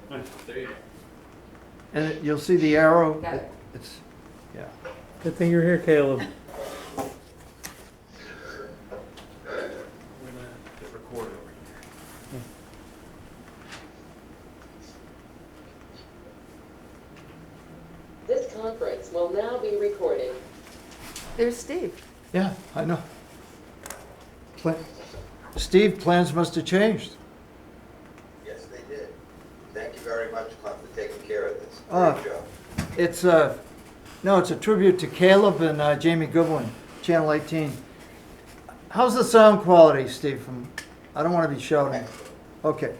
There you go. And you'll see the arrow. Got it. It's, yeah. Good thing you're here, Caleb. We're gonna hit record over here. This conference will now be recorded. There's Steve. Yeah, I know. Steve, plans must have changed. Yes, they did. Thank you very much, Clint, for taking care of this. Ah. Great job. It's no, it's a tribute to Caleb and Jamie Goodwin, Channel 18. How's the sound quality, Steve? I don't want to be shouting. Excellent. Okay.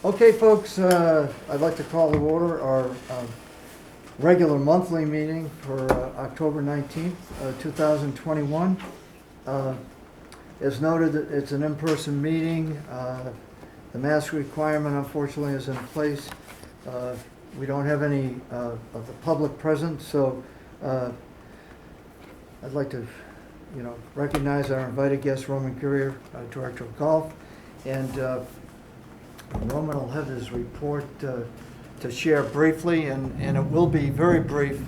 Okay, folks, I'd like to call to order our regular monthly meeting for October 19th, 2021. As noted, it's an in-person meeting. The mask requirement, unfortunately, is in place. We don't have any of the public present, so I'd like to, recognize our invited guest, Roman Courier, Director of Golf, and Roman will have his report to share briefly, and it will be very brief.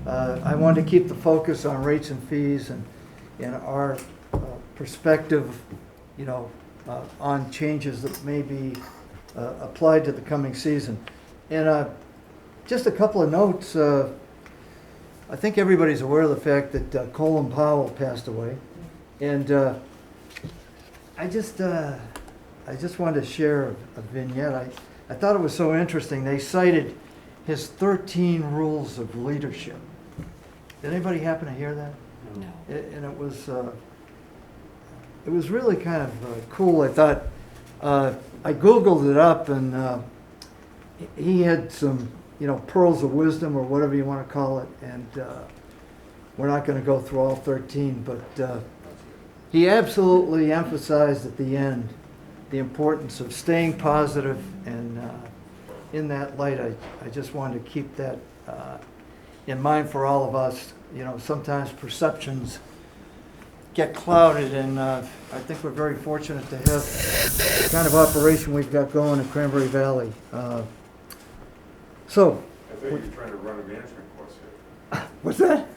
I wanted to keep the focus on rates and fees and our perspective, on changes that may be applied to the coming season. And just a couple of notes. I think everybody's aware of the fact that Colin Powell passed away, and I just wanted to share a vignette. I thought it was so interesting. They cited his 13 rules of leadership. Did anybody happen to hear that? No. And it was really kind of cool. I thought, I Googled it up, and he had some, pearls of wisdom, or whatever you want to call it, and we're not going to go through all 13, but he absolutely emphasized at the end the importance of staying positive, and in that light, I just wanted to keep that in mind for all of us. Sometimes perceptions get clouded, and I think we're very fortunate to have the kind of operation we've got going in Cranberry Valley. So, I thought you were trying to run a management course here. what's that?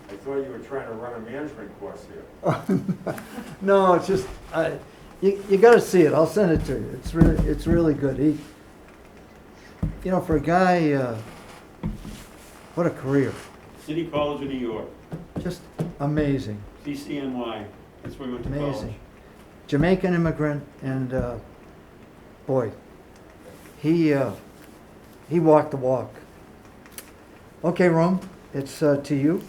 I thought you were trying to run a management course here. No, it's just you got to see it. I'll send it to you. It's really good. He, for a guy, what a career. City College of New York, Just amazing, CCNY, that's where we went to college. amazing. Jamaican immigrant, and boy, he walked the walk. Okay, Rome, it's to you.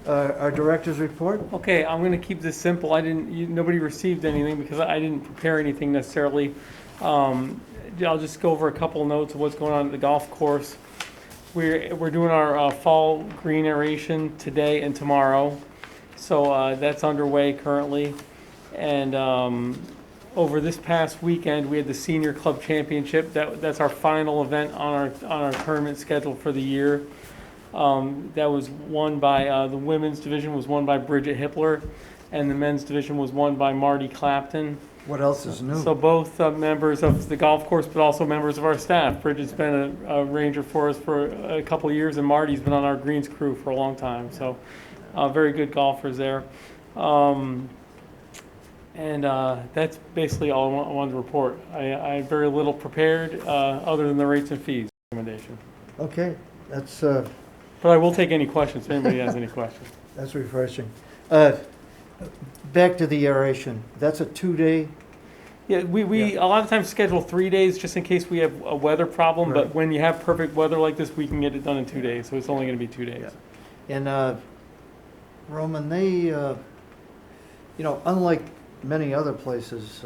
Our director's report. Okay, I'm going to keep this simple. Nobody received anything because I didn't prepare anything necessarily. I'll just go over a couple of notes of what's going on at the golf course. We're doing our fall green aeration today and tomorrow, so that's underway currently. And over this past weekend, we had the Senior Club Championship. That's our final event on our tournament schedule for the year. That was won by the women's division was won by Bridget Hippler, and the men's division was won by Marty Clapton. What else is new? So both members of the golf course, but also members of our staff. Bridget's been a ranger for us for a couple of years, and Marty's been on our greens crew for a long time. So very good golfers there. And that's basically all I wanted to report. I have very little prepared other than the rates and fees recommendation. Okay, that's But I will take any questions if anybody has any questions. refreshing. Back to the aeration. That's a 2-day. Yeah, we a lot of times schedule 3 days just in case we have a weather problem. Right. But when you have perfect weather like this, we can get it done in 2 days. So it's only going to be 2 days. Yeah. And Roman, they, unlike many other places,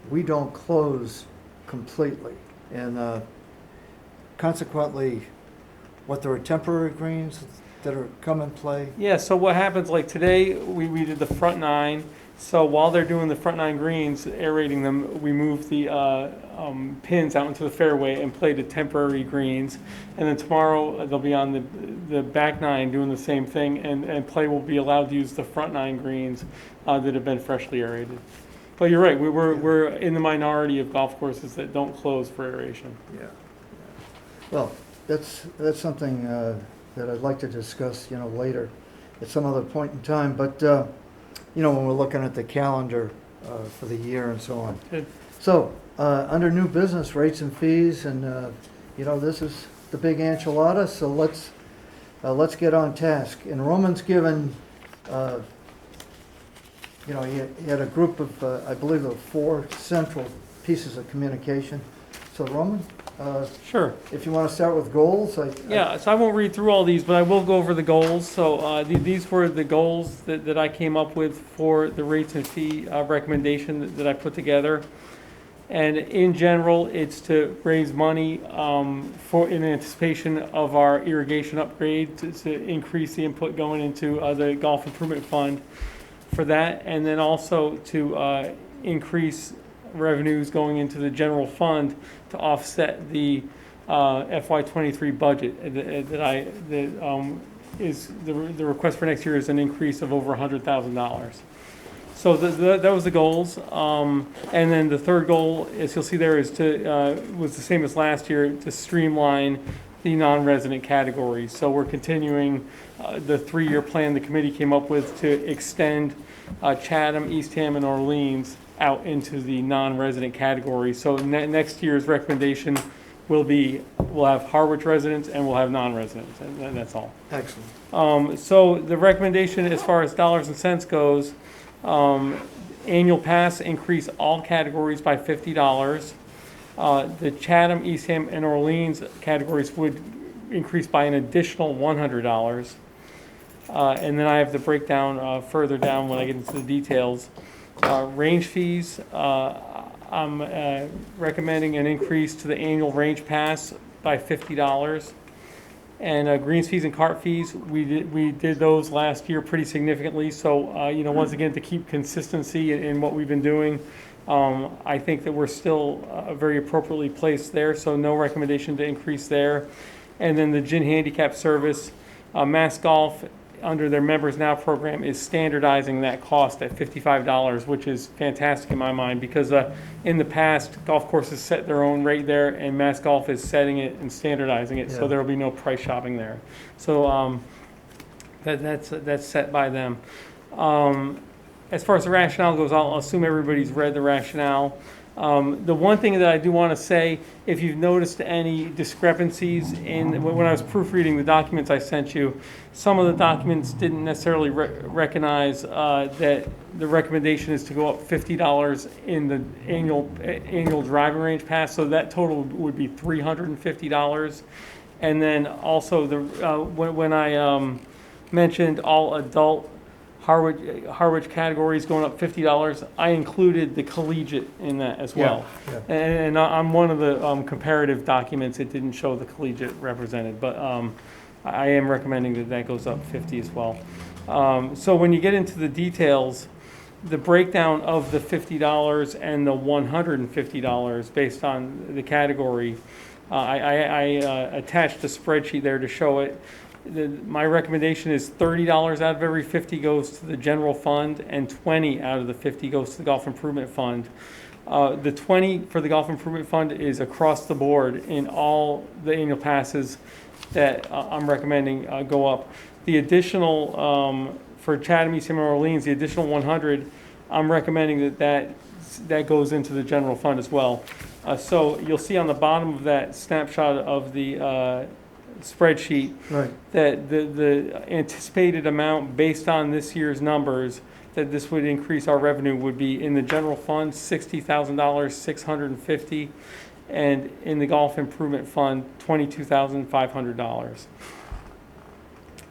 we don't close completely, and consequently, there are temporary greens that are come and play. Yeah, so what happens, like today, we did the front nine. So while they're doing the front nine greens, aerating them, we move the pins out into the fairway and play the temporary greens. And then tomorrow, they'll be on the back nine doing the same thing, and play will be allowed to use the front nine greens that have been freshly aerated. But you're right, we're in the minority of golf courses that don't close for aeration. Yeah. Well, that's something that I'd like to discuss, later at some other point in time. But, when we're looking at the calendar for the year and so on. Good. So, under new business rates and fees, and, this is the big enchilada, so let's get on task. And Roman's given, he had a group of, I believe, of 4 central pieces of communication. So Roman, Sure. if you want to start with goals, Yeah, so I won't read through all these, but I will go over the goals. So these were the goals that I came up with for the rates and fee recommendation that I put together. And in general, it's to raise money in anticipation of our irrigation upgrade to increase the input going into the Golf Improvement Fund for that, and then also to increase revenues going into the general fund to offset the FY23 budget is the request for next year is an increase of over $100,000. So that was the goals, and then the third goal, as you'll see there, is was the same as last year, to streamline the non-resident categories. So we're continuing the 3-year plan the committee came up with to extend Chatham, Eastham, and Orleans out into the non-resident category. So next year's recommendation will be, we'll have Harwich residents and we'll have non-residents, and that's all. excellent. So the recommendation as far as dollars and cents goes, annual pass increase all categories by $50. The Chatham, Eastham, and Orleans categories would increase by an additional $100. And then I have the breakdown further down when I get into the details. Range fees, I'm recommending an increase to the annual range pass by $50. And greens fees and cart fees, we did those last year pretty significantly. So, once again, to keep consistency in what we've been doing, I think that we're still very appropriately placed there. So no recommendation to increase there. And then the gin handicap service, Mass Golf, under their Members Now program, is standardizing that cost at $55, which is fantastic in my mind, because in the past, golf courses set their own rate there, and Mass Golf is setting it and standardizing it, so Yeah. there will be no price shopping there. So that's set by them. As far as the rationale goes, I'll assume everybody's read the rationale. The one thing that I do want to say, if you've noticed any discrepancies when I was proofreading the documents I sent you, some of the documents didn't necessarily recognize that the recommendation is to go up $50 in the annual driving range pass, so that total would be $350. And then also when I mentioned all adult Harwich categories going up $50, I included the collegiate in that as well. Yeah. And on one of the comparative documents, it didn't show the collegiate represented, but I am recommending that goes up 50 as well. So when you get into the details, the breakdown of the $50 and the $150 based on the category, I attached a spreadsheet there to show it. My recommendation is $30 out of every 50 goes to the general fund, and 20 out of the 50 goes to the Golf Improvement Fund. The 20 for the Golf Improvement Fund is across the board in all the annual passes that I'm recommending go up. The additional, for Chatham, Eastham, and Orleans, the additional 100, I'm recommending that goes into the general fund as well. So you'll see on the bottom of that snapshot of the spreadsheet, Right. that the anticipated amount based on this year's numbers that this would increase our revenue would be in the general fund $60,000, $650, and in the Golf Improvement Fund $22,500.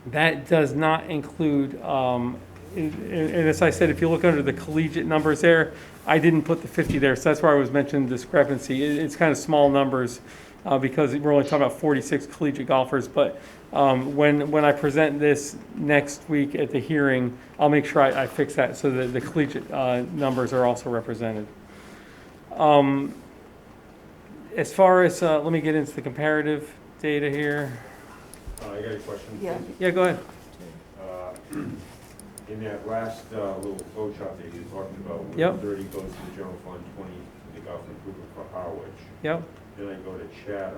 That does not include, and as I said, if you look under the collegiate numbers there, I didn't put the 50 there, so that's why I was mentioning discrepancy. It's kind of small numbers. Because we're only talking about 46 collegiate golfers, but when I present this next week at the hearing, I'll make sure I fix that so that the collegiate numbers are also represented. As far as, let me get into the comparative data here. I got a question. Yeah. Yeah, go ahead. In that last little flow chart that you were talking about, where Yep. 30 goes to the general fund, 20 to the golf improvement for Harwich. Yep. Then I go to Chatham,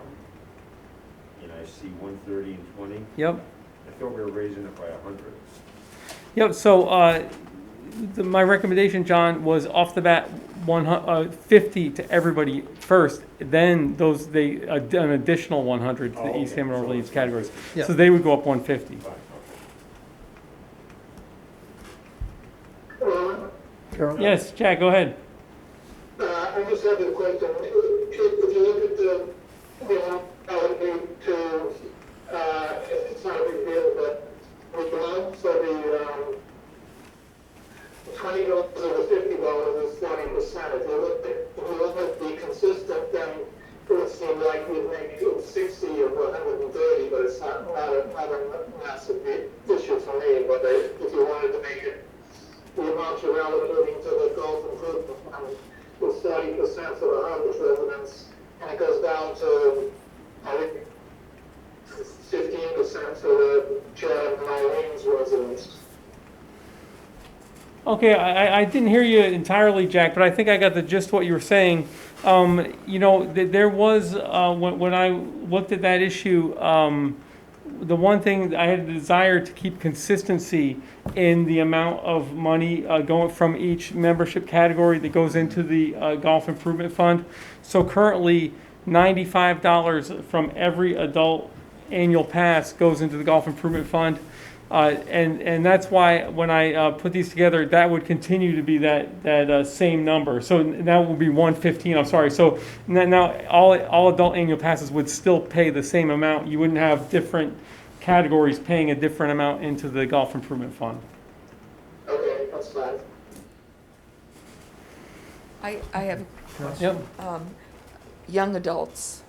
and I see 130 and 20. Yep. I thought we were raising it by 100. Yep, so, my recommendation, John, was off the bat, 50 to everybody first, then an additional 100 to the Oh, East okay. Hampton So Orleans it's- categories. Yeah. So they would go up 150. Fine, Carol? Yes, Jack, go ahead. I just have a question. If you look at the allocate to, it's not a big deal, but we belong, so the, $20 over $50 is 40%. If you look at the consistent, then it would seem like you'd make it 60 or 130, but it's not a massive issue for me. But if you wanted to make it, the amount you're allocating to the golf improvement fund was 40% for the Harwich residents, and it goes down to, I think, 15% for the Chad and Eileen's residents. Okay, I didn't hear you entirely, Jack, but I think I got the gist of what you were saying. There was, when I looked at that issue, the one thing, I had a desire to keep consistency in the amount of money going from each membership category that goes into the Golf Improvement Fund. So currently, $95 from every adult annual pass goes into the Golf Improvement Fund. And that's why when I put these together, that would continue to be that same number. So that will be 115. I'm sorry. So now all adult annual passes would still pay the same amount. You wouldn't have different categories paying a different amount into the Golf Improvement Fund. Okay, that's fine. I have a Yep. young adults.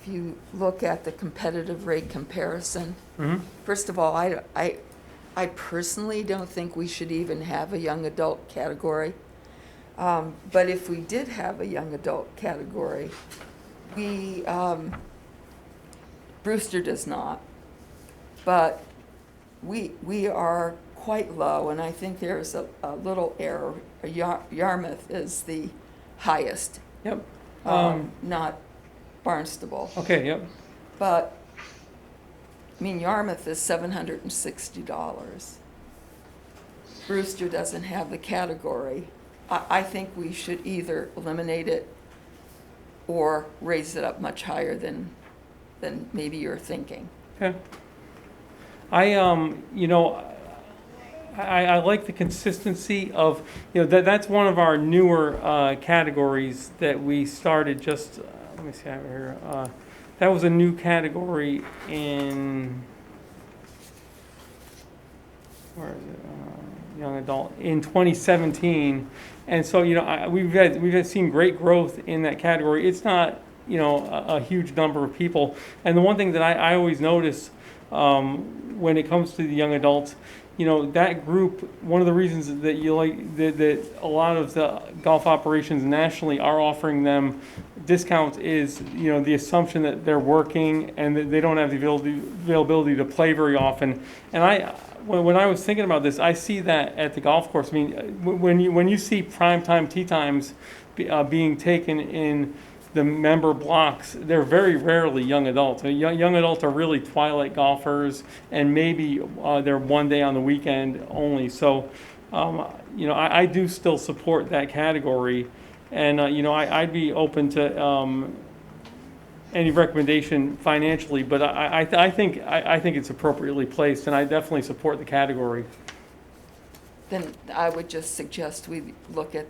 If you look at the competitive rate comparison, Mm-hmm. first of all, I personally don't think we should even have a young adult category. But if we did have a young adult category, Brewster does not. But we are quite low, and I think there's a little error. Yarmouth is the highest, Yep. not Barnstable. Okay. Yep. But, I mean, Yarmouth is $760. Brewster doesn't have the category. I think we should either eliminate it or raise it up much higher than maybe you're thinking. Okay. I like the consistency of, that's one of our newer categories that we started just, let me see over here. That was a new category in, where is it? Young adult, in 2017. And so, we've seen great growth in that category. It's not, a huge number of people. And the one thing that I always notice when it comes to the young adults, that group, one of the reasons that you like that a lot of the golf operations nationally are offering them discounts is, the assumption that they're working and that they don't have the availability to play very often. And when I was thinking about this, I see that at the golf course. I mean, when you see prime time tee times being taken in the member blocks, they're very rarely young adults. Young adults are really twilight golfers, and maybe they're one day on the weekend only. So, I do still support that category, and I'd be open to any recommendation financially, but I think it's appropriately placed, and I definitely support the category. Then I would just suggest we look at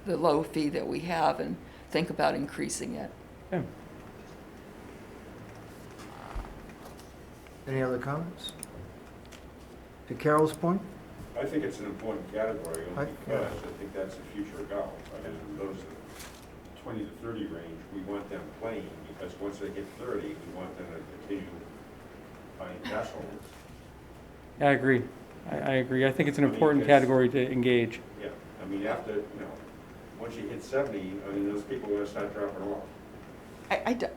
the low fee that we have and think about increasing it. Yeah. Any other comments? To Carol's point? I think it's an important category I- only because I think that's the future of golf. And those 20 to 30 range, we want them playing because once they hit 30, we want them to continue buying pass holders. I agree. I agree. I think it's an I mean, important it's- category to engage. Yeah, I mean, after, once you hit 70, I mean, those people are going to start dropping off.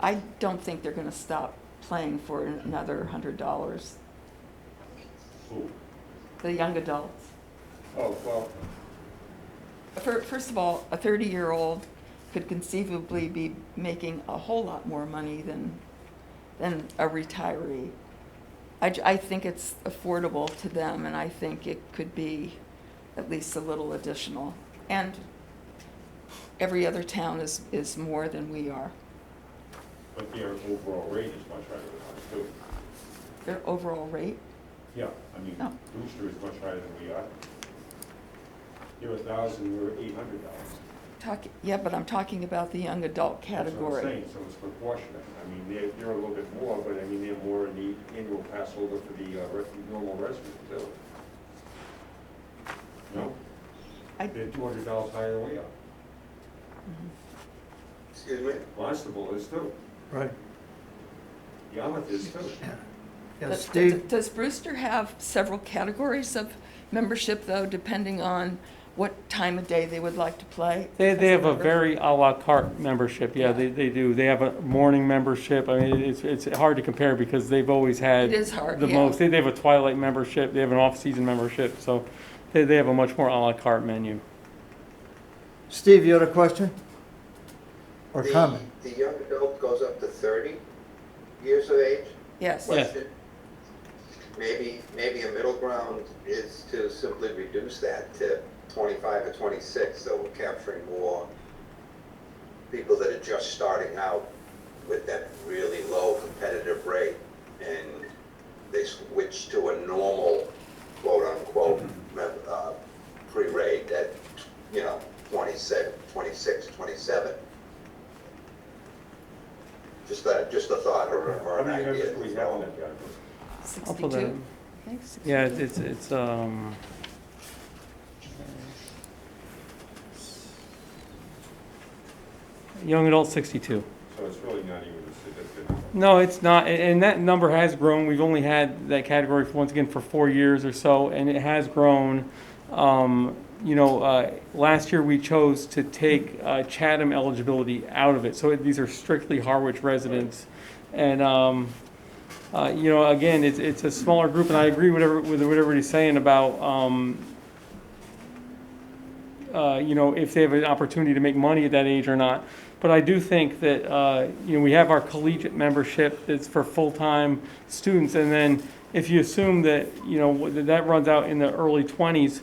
I don't think they're going to stop playing for another $100. Ooh. The young adults. Oh, well, First of all, a 30-year-old could conceivably be making a whole lot more money than than a retiree. I think it's affordable to them, and I think it could be at least a little additional. And every other town is more than we are. But their overall rate is much higher than ours too. Their overall rate, Yeah, I mean, Oh. Brewster is much higher than we are. They're 1,000, we're $800. yeah, but I'm talking about the young adult That's what I'm category. saying, so it's proportionate. I mean, they're a little bit more, but I mean, they're more in the annual pass holder for the normal resident too. No? I- They're $200 higher than we are. Excuse me? Barnstable is too. Right. Yarmouth is too. Yeah, Does- Steve, Does Brewster have several categories of membership, though, depending on what time of day they would like to play? They as have a member? very à la carte membership, yeah, they do. They have a morning membership. I mean, it's hard to compare because they've always had It is hard, the yeah. most. They have a twilight membership, they have an off-season membership, so they have a much more à la carte menu. Steve, you had a question? Or The- comment? The young adult goes up to 30 years of age? Yes. Yeah. Question. Maybe a middle ground is to simply reduce that to 25 or 26, so we're capturing more people that are just starting out with that really low competitive rate, and they switch to a normal, quote-unquote, pre-rate at, 26, 27. Just a thought or How an many idea. members do we have in that category? I'll put that 62. in. I think 62. Yeah, young adult 62. So it's really not even a significant number. No, it's not, and that number has grown. We've only had that category once again for 4 years or so, and it has grown. Last year we chose to take Chatham eligibility out of it, so these are strictly Harwich residents. And again, it's a smaller group, and I agree with what everybody's saying about if they have an opportunity to make money at that age or not. But I do think that, we have our collegiate membership that's for full-time students. And then if you assume that, that runs out in the early 20s,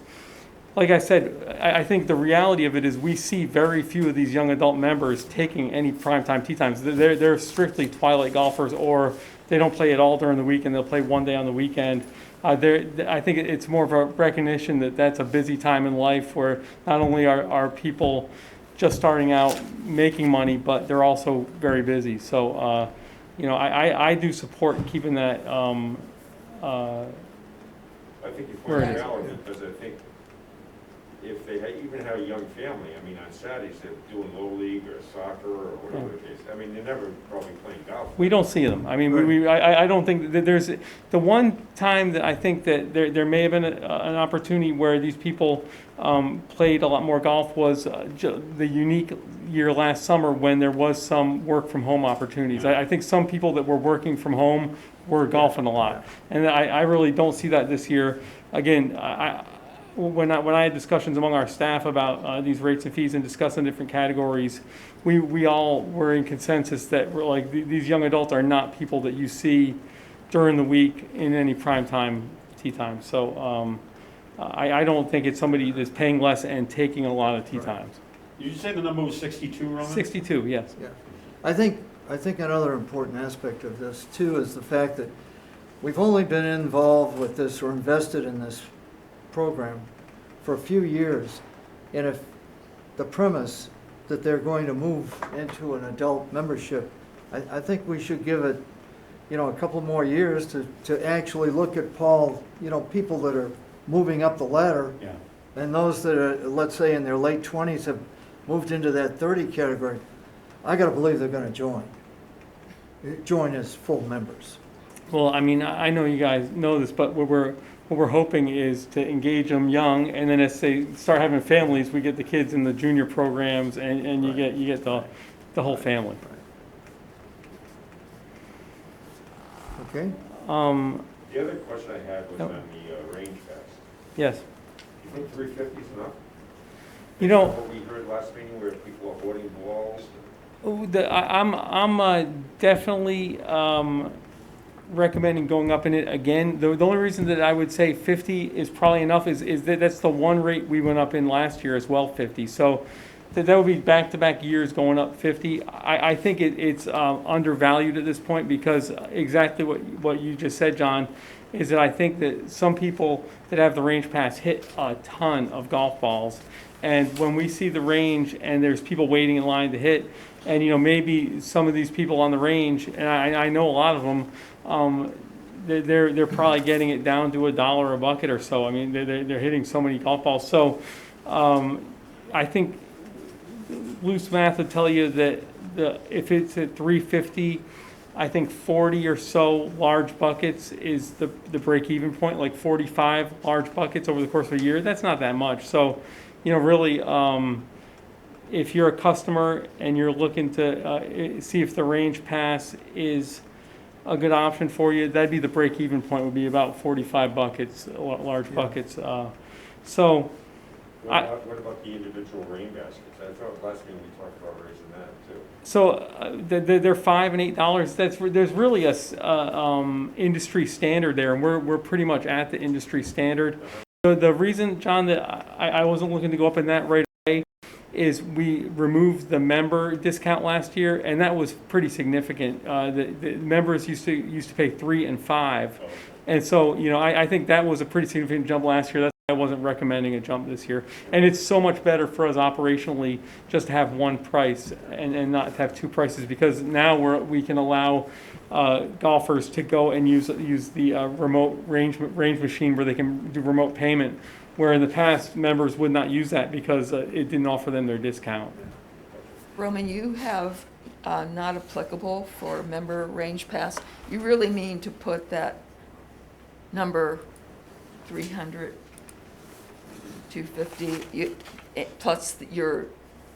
like I said, I think the reality of it is we see very few of these young adult members taking any primetime tee times. They're strictly twilight golfers, or they don't play at all during the week and they'll play one day on the weekend. I think it's more of a recognition that that's a busy time in life where not only are people just starting out making money, but they're also very busy. So, I do support keeping that. I think you point it out, because I think if they even have a young family, I mean, on Saturdays, they're doing Little League or soccer or whatever the case. I mean, they're never probably playing golf. We don't see them. I mean, I don't think that there's, the one time that I think that there may have been an opportunity where these people played a lot more golf was the unique year last summer when there was some work from home opportunities. I think some people that were working from home were golfing a lot. And I really don't see that this year. Again, when I had discussions among our staff about these rates and fees and discussing different categories, we all were in consensus that we're like these young adults are not people that you see during the week in any prime time tee time. So I don't think it's somebody that's paying less and taking a lot of tee times. Did you say the number was 62, Roman? 62, yes. Yeah. I think another important aspect of this too is the fact that we've only been involved with this or invested in this program for a few years, and if the premise that they're going to move into an adult membership, I think we should give it, a couple more years to actually look at, Paul, people that are moving up the ladder, Yeah. and those that are, let's say, in their late 20s have moved into that 30 category. I got to believe they're going to join as full members. Well, I mean, I know you guys know this, but what we're hoping is to engage them young, and then as they start having families, we get the kids in the junior programs, and you get the whole family. Okay? The other question I had was Yep. on the range pass. Yes. You think 350 is enough? You know, What we heard last meeting where people are hoarding balls? I'm definitely recommending going up in it again. The only reason that I would say 50 is probably enough is that that's the one rate we went up in last year as well, 50. So that would be back-to-back years going up 50. I think it's undervalued at this point because exactly what you just said, John, is that I think that some people that have the range pass hit a ton of golf balls. And when we see the range and there's people waiting in line to hit, and maybe some of these people on the range, and I know a lot of them, they're probably getting it down to $1 a bucket or so. I mean, they're hitting so many golf balls. So I think loose math would tell you that if it's at 350, I think 40 or so large buckets is the break-even point, like 45 large buckets over the course of a year. That's not that much. So, really, if you're a customer and you're looking to see if the range pass is a good option for you, that'd be the break-even point, would be about 45 buckets, large buckets. So. What about the individual rain baskets? I thought last meeting we talked about raising that too. So they're $5 and $8. There's really a industry standard there, and we're pretty much at the industry standard. So the reason, John, that I wasn't looking to go up in that right away is we removed the member discount last year, and that was pretty significant. The members used to pay $3 and $5, and so I think that was a pretty significant jump last year. I wasn't recommending a jump this year. And it's so much better for us operationally just to have one price and not to have two prices, because now we can allow golfers to go and use the remote range machine where they can do remote payment, where in the past members would not use that because it didn't offer them their discount. Roman, you have not applicable for member range pass. You really mean to put that number 300, 250, plus your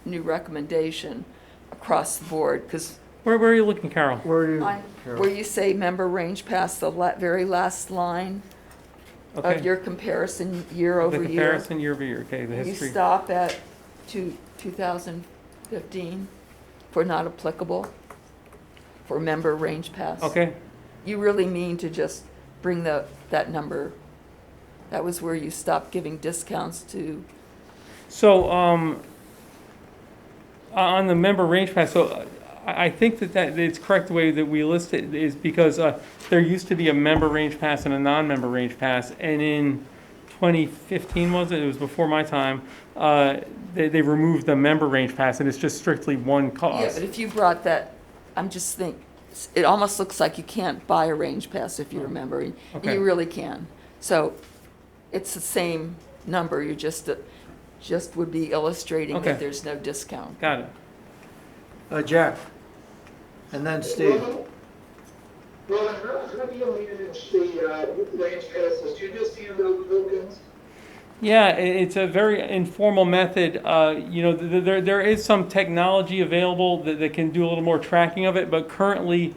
new recommendation across the board, because Where are you looking, Carol? where you say member range pass, the very last line Okay. of your comparison year over The year. comparison year over year, okay, the You history. stop at 2015 for not applicable for member range pass. Okay, You really mean to just bring that number, that was where you stopped giving discounts to, so on the member range pass, so I think that it's correct the way that we list it is because there used to be a member range pass and a non-member range pass, and in 2015 it was before my time, they removed the member range pass, and it's just strictly one yeah, cost. but if you brought that, I'm just think, it almost looks like you can't buy a range pass if you're a member, and Okay. you really can. So it's the same number, you just would be illustrating Okay. that there's no discount. Got it. Jack, and then Steve. Well, how do you manage the range passes? Do you just hand out tokens? Yeah, it's a very informal method. There is some technology available that can do a little more tracking of it, but currently,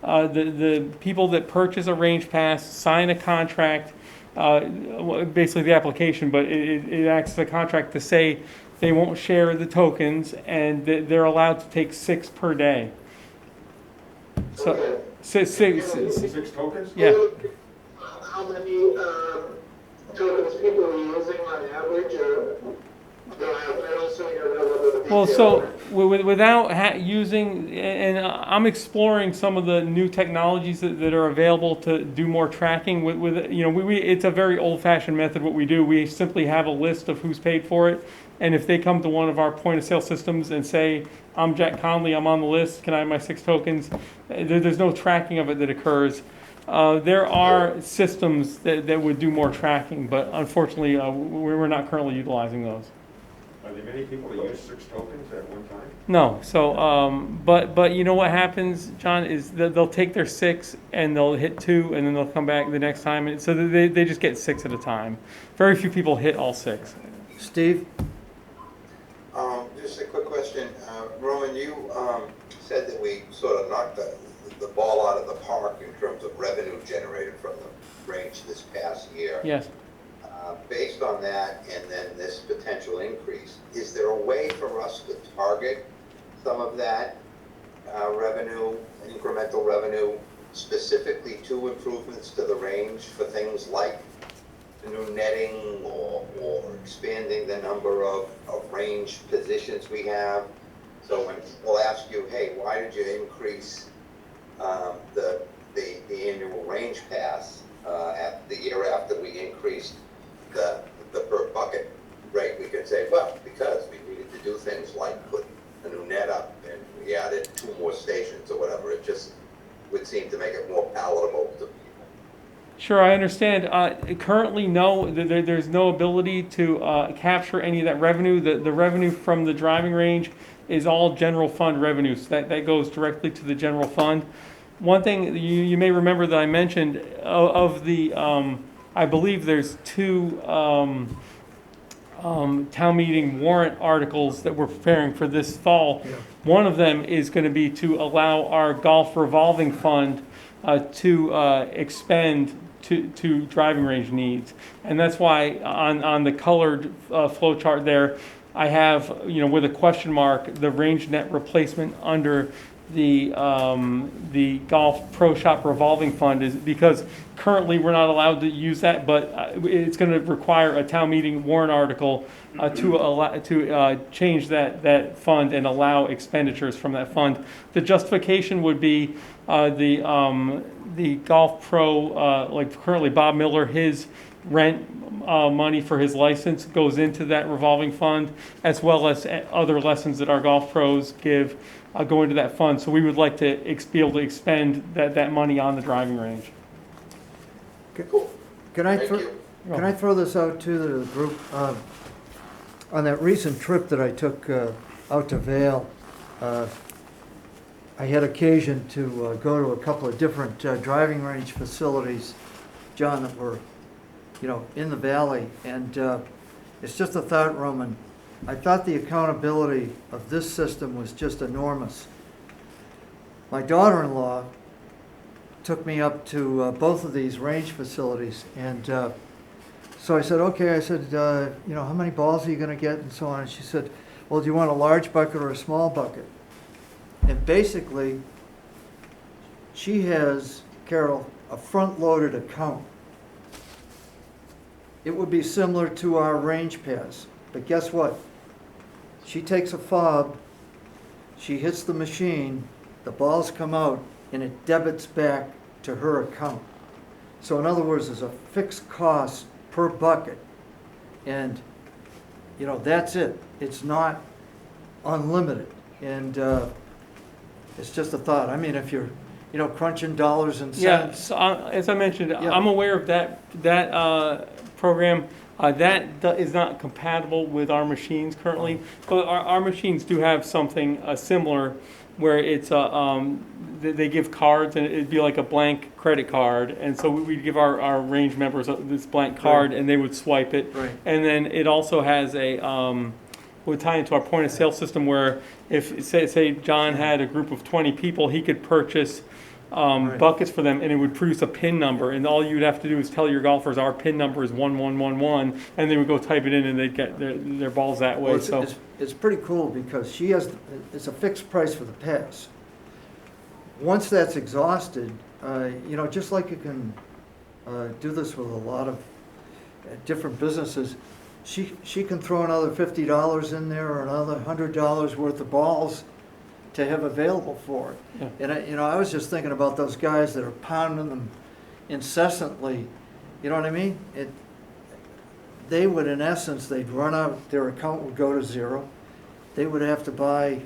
the people that purchase a range pass sign a contract, basically the application, but it acts as a contract to say they won't share the tokens, and they're allowed to take 6 per day. So, Okay. six, Six tokens? yeah. How many tokens people are using on average, or I also hear that a little bit. Well, so without using, and I'm exploring some of the new technologies that are available to do more tracking. It's a very old-fashioned method. What we do, we simply have a list of who's paid for it, and if they come to one of our point-of-sale systems and say, "I'm Jack Conley, I'm on the list. Can I have my 6 tokens?" There's no tracking of it that occurs. There are systems that would do more tracking, but unfortunately, we're not currently utilizing those. Are there many people that use 6 tokens at one time? No. So, but you know what happens, John, is that they'll take their 6 and they'll hit 2, and then they'll come back the next time. And so they just get 6 at a time. Very few people hit all 6. Steve? Just a quick question. Roman, you said that we sort of knocked the ball out of the park in terms of revenue generated from the range this past year. Yes. Based on that and then this potential increase, is there a way for us to target some of that revenue, incremental revenue, specifically to improvements to the range for things like the new netting or expanding the number of range positions we have. So when people ask you, hey, why did you increase the annual range pass at the year after we increased the per bucket rate, we could say, well, because we needed to do things like put a new net up and we added 2 more stations or whatever. It just would seem to make it more palatable to people. Sure, I understand. Currently, no, there's no ability to capture any of that revenue. The revenue from the driving range is all general fund revenue, so that goes directly to the general fund. One thing you may remember that I mentioned of the, I believe there's 2 town meeting warrant articles that we're preparing for this fall. Yeah. One of them is going to be to allow our golf revolving fund to expend to driving range needs. And that's why on the colored flow chart there, I have, with a question mark, the range net replacement under the Golf Pro Shop revolving fund is because currently we're not allowed to use that, but it's going to require a town meeting warrant article to change that fund and allow expenditures from that fund. The justification would be the Golf Pro, like currently Bob Miller, his rent money for his license goes into that revolving fund, as well as other lessons that our golf pros give go into that fund. So we would like to be able to expend that money on the driving range. Cool. Can I Thank you. can I throw this out to the group? On that recent trip that I took out to Vail, I had occasion to go to a couple of different driving range facilities, John, that were, in the valley, and it's just a thought, Roman. I thought the accountability of this system was just enormous. My daughter-in-law took me up to both of these range facilities, and so I said, okay, how many balls are you going to get, and so on. And she said, well, do you want a large bucket or a small bucket? And basically, she has, Carol, a front-loaded account. It would be similar to our range pass, but guess what? She takes a fob, she hits the machine, the balls come out, and it debits back to her account. So in other words, there's a fixed cost per bucket, and that's it. It's not unlimited, and it's just a thought. I mean, if you're crunching dollars and cents. Yeah, so as I mentioned, Yeah. I'm aware of that program. That is not compatible with our machines currently, but our machines do have something similar where it's they give cards, and it'd be like a blank credit card, and so we'd give our range members this blank card, Right. and they would swipe it. Right. And then it also has a would tie into our point of sale system where if say John had a group of 20 people, he could purchase Right. buckets for them, and it would produce a PIN number, and all you'd have to do is tell your golfers our PIN number is 1111, and they would go type it in, and they'd get their balls that way. Well, it's pretty cool because it's a fixed price for the pass. Once that's exhausted, just like you can do this with a lot of different businesses, she can throw another $50 in there or another $100 worth of balls to have available for it. Yeah. And I was just thinking about those guys that are pounding them incessantly. You know what I mean? They would, in essence, they'd run out. Their account would go to zero. They would have to buy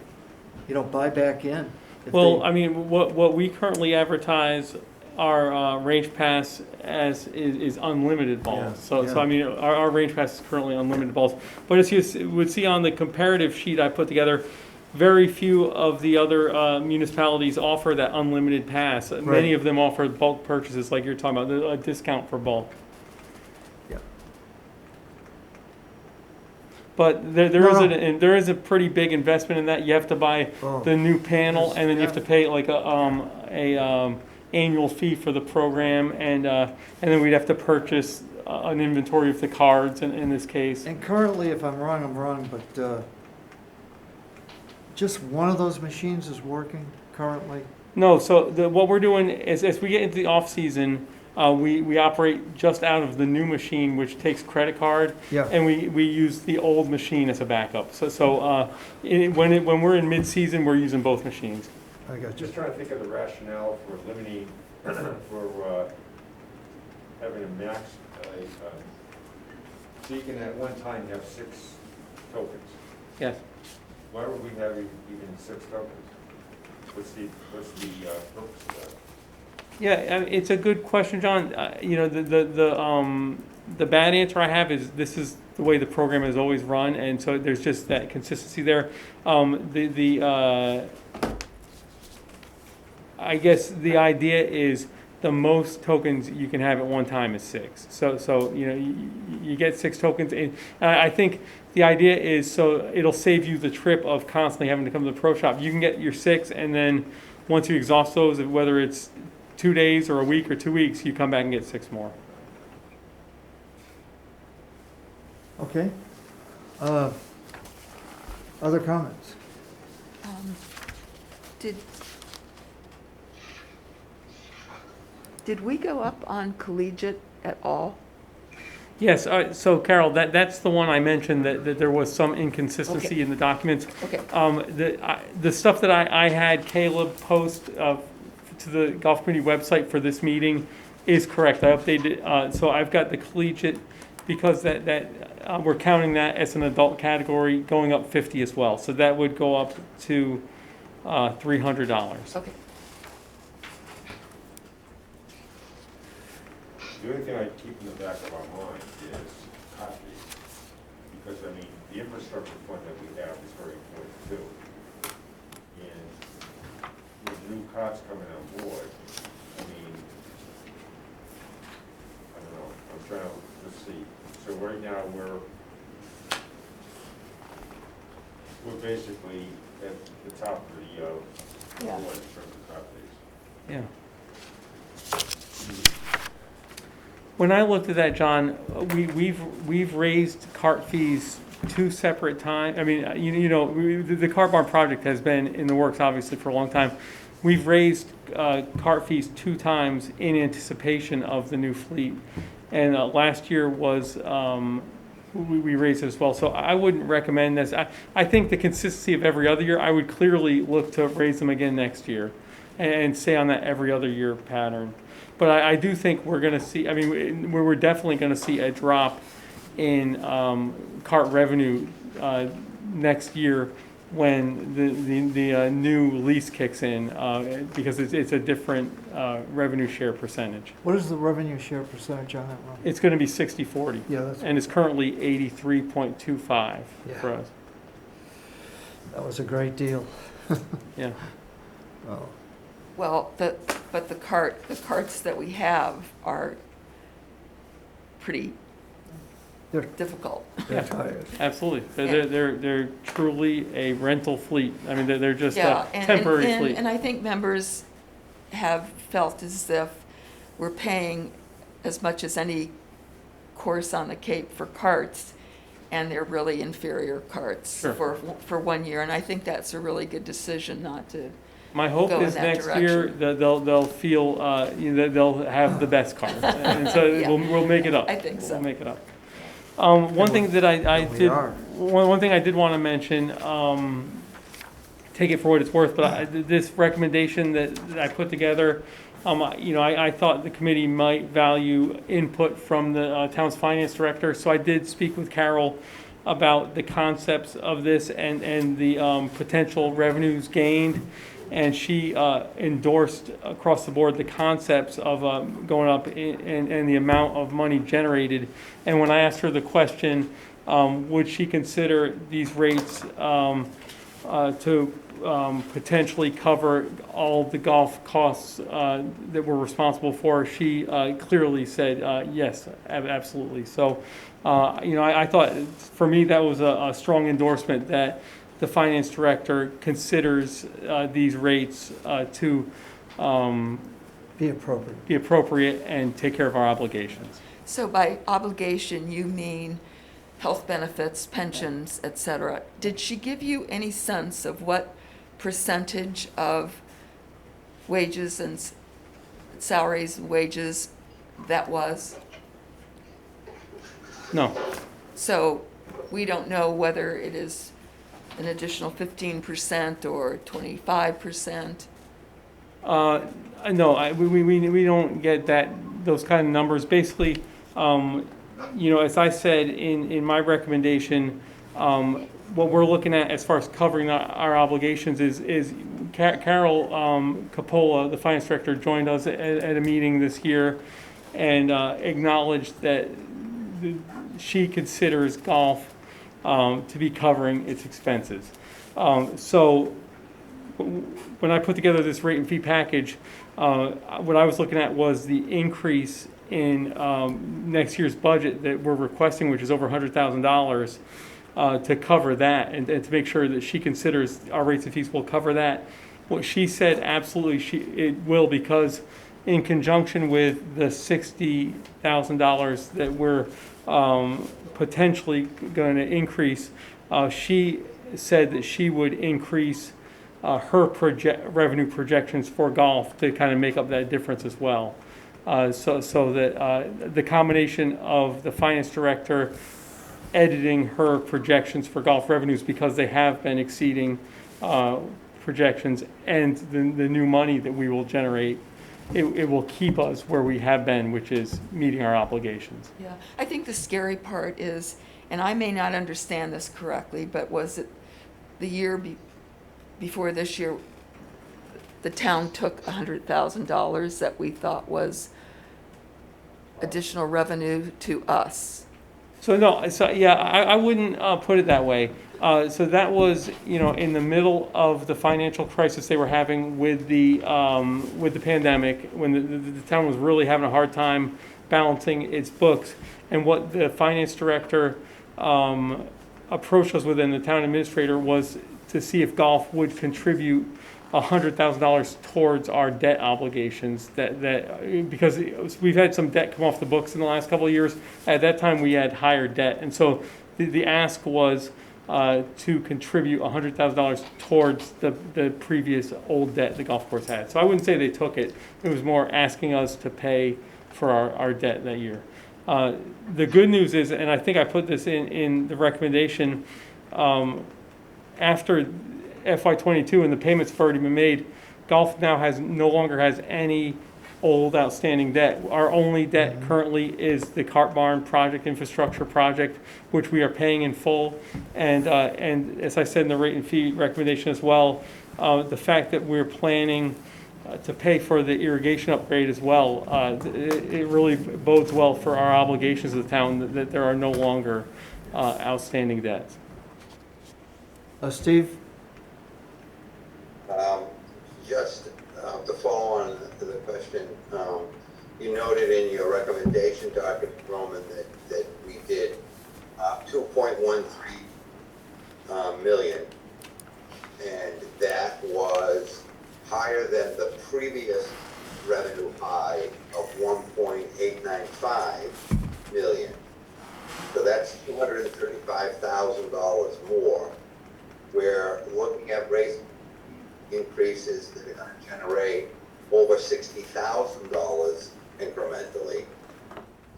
back in. Well, I mean, what we currently advertise our range pass as is unlimited balls. Yeah, So yeah. I mean, our range pass is currently unlimited balls. But as you would see on the comparative sheet I put together, very few of the other municipalities offer that unlimited pass. Right. Many of them offer bulk purchases, like you're talking about, a discount for bulk. Yeah. But there is a pretty big investment in that. You have to buy Oh. the new panel, and then you have Yeah. to pay like a annual fee for the program, and then we'd have to purchase an inventory of the cards in this case. And currently, if I'm wrong, I'm wrong, but just one of those machines is working currently? No, so what we're doing is, as we get into the off-season, we operate just out of the new machine, which takes credit card, Yeah. and we use the old machine as a backup. When we're in mid-season, we're using both machines. I got you. Just trying to think of the rationale for limiting, for having a max, so you can at one time have 6 tokens. Yes. Why would we have even 6 tokens? What's the purpose of that? Yeah, it's a good question, John. The bad answer I have is this is the way the program has always run, and so there's just that consistency there. I guess the idea is the most tokens you can have at one time is 6. So you get 6 tokens, and I think the idea is so it'll save you the trip of constantly having to come to the pro shop. You can get your 6, and then once you exhaust those, whether it's 2 days or a week or 2 weeks, you come back and get 6 more. Okay. Other comments? Did we go up on collegiate at all? Yes, so Carol, that's the one I mentioned, that there was some inconsistency Okay. in the documents. Okay. The stuff that I had Caleb post to the Golf Committee website for this meeting is correct. I updated, so I've got the collegiate, because we're counting that as an adult category, going up 50 as well. So that would go up to $300. Okay. The only thing I keep in the back of our mind is cot fees. Because, I mean, the infrastructure fund that we have is very important too. And with new cots coming on board, I mean, I don't know, I'm trying to, let's see. So right now, we're basically at the top of the Yeah. board in terms of cot fees. Yeah. When I looked at that, John, we've raised cart fees 2 separate times. I mean, the cart barn project has been in the works obviously for a long time. We've raised cart fees 2 times in anticipation of the new fleet, and last year was we raised it as well. So I wouldn't recommend this. I think the consistency of every other year, I would clearly look to raise them again next year, and stay on that every other year pattern. But I do think we're going to see, I mean, we're definitely going to see a drop in cart revenue next year when the new lease kicks in, because it's a different revenue share percentage. What is the revenue share percentage on that one? It's going to be 60-40. Yeah, that's, And it's currently 83.25 Yeah. for us. that was a great deal. Yeah. Oh. Well, but the carts that we have are pretty They're, difficult. they're Yeah. tired. Absolutely. They're truly a rental fleet. I mean, they're just Yeah, a temporary and fleet. And I think members have felt as if we're paying as much as any course on the Cape for carts, and they're really inferior carts Sure. for 1 year. And I think that's a really good decision not to. My hope go in is that next year direction. that they'll feel that they'll have the best car, and so Yeah. we'll make it up. I think so. We'll make it up. One thing that I we did are. one thing I did want to mention. Take it for what it's worth, but this recommendation that I put together, I thought the committee might value input from the town's finance director. So I did speak with Carol about the concepts of this and the potential revenues gained. And she endorsed across the board the concepts of going up and the amount of money generated. And when I asked her the question, would she consider these rates to potentially cover all the golf costs that we're responsible for, she clearly said yes, absolutely. So, I thought for me that was a strong endorsement that the finance director considers these rates to Be appropriate. be appropriate and take care of our obligations. So by obligation, you mean health benefits, pensions, et cetera. Did she give you any sense of what percentage of wages and salaries and wages that was? No. So we don't know whether it is an additional 15% or 25%. No, we don't get those kind of numbers. Basically, as I said in my recommendation, what we're looking at as far as covering our obligations is Carol Capola, the finance director, joined us at a meeting this year and acknowledged that she considers golf to be covering its expenses. So when I put together this rate and fee package, what I was looking at was the increase in next year's budget that we're requesting, which is over $100,000, to cover that and to make sure that she considers our rates and fees will cover that. What she said, absolutely, it will, because in conjunction with the $60,000 that we're potentially going to increase, she said that she would increase her revenue projections for golf to kind of make up that difference as well. So that the combination of the finance director editing her projections for golf revenues, because they have been exceeding projections, and the new money that we will generate, it will keep us where we have been, which is meeting our obligations. Yeah, I think the scary part is, and I may not understand this correctly, but was it the year before this year, the town took $100,000 that we thought was additional revenue to us? So no, yeah, I wouldn't put it that way. So that was, in the middle of the financial crisis they were having with the pandemic, when the town was really having a hard time balancing its books. And what the finance director approached us with, and the town administrator, was to see if golf would contribute $100,000 towards our debt obligations, because we've had some debt come off the books in the last couple of years. At that time we had higher debt, and so the ask was to contribute $100,000 towards the previous old debt the golf course had. So I wouldn't say they took it. It was more asking us to pay for our debt that year. The good news is, and I think I put this in the recommendation, after FY22 and the payments have already been made, golf now no longer has any old outstanding debt. Our only debt currently is the cart barn project, infrastructure project, which we are paying in full. And as I said in the rate and fee recommendation as well, the fact that we're planning to pay for the irrigation upgrade as well, it really bodes well for our obligations to the town, that there are no longer outstanding debts. Steve? Just to follow on to the question, you noted in your recommendation, Dr. Roman, that we did 2.13 million, and that was higher than the previous revenue high of 1.895 million. So that's $235,000 more. We're looking at rate increases that are going to generate over $60,000 incrementally.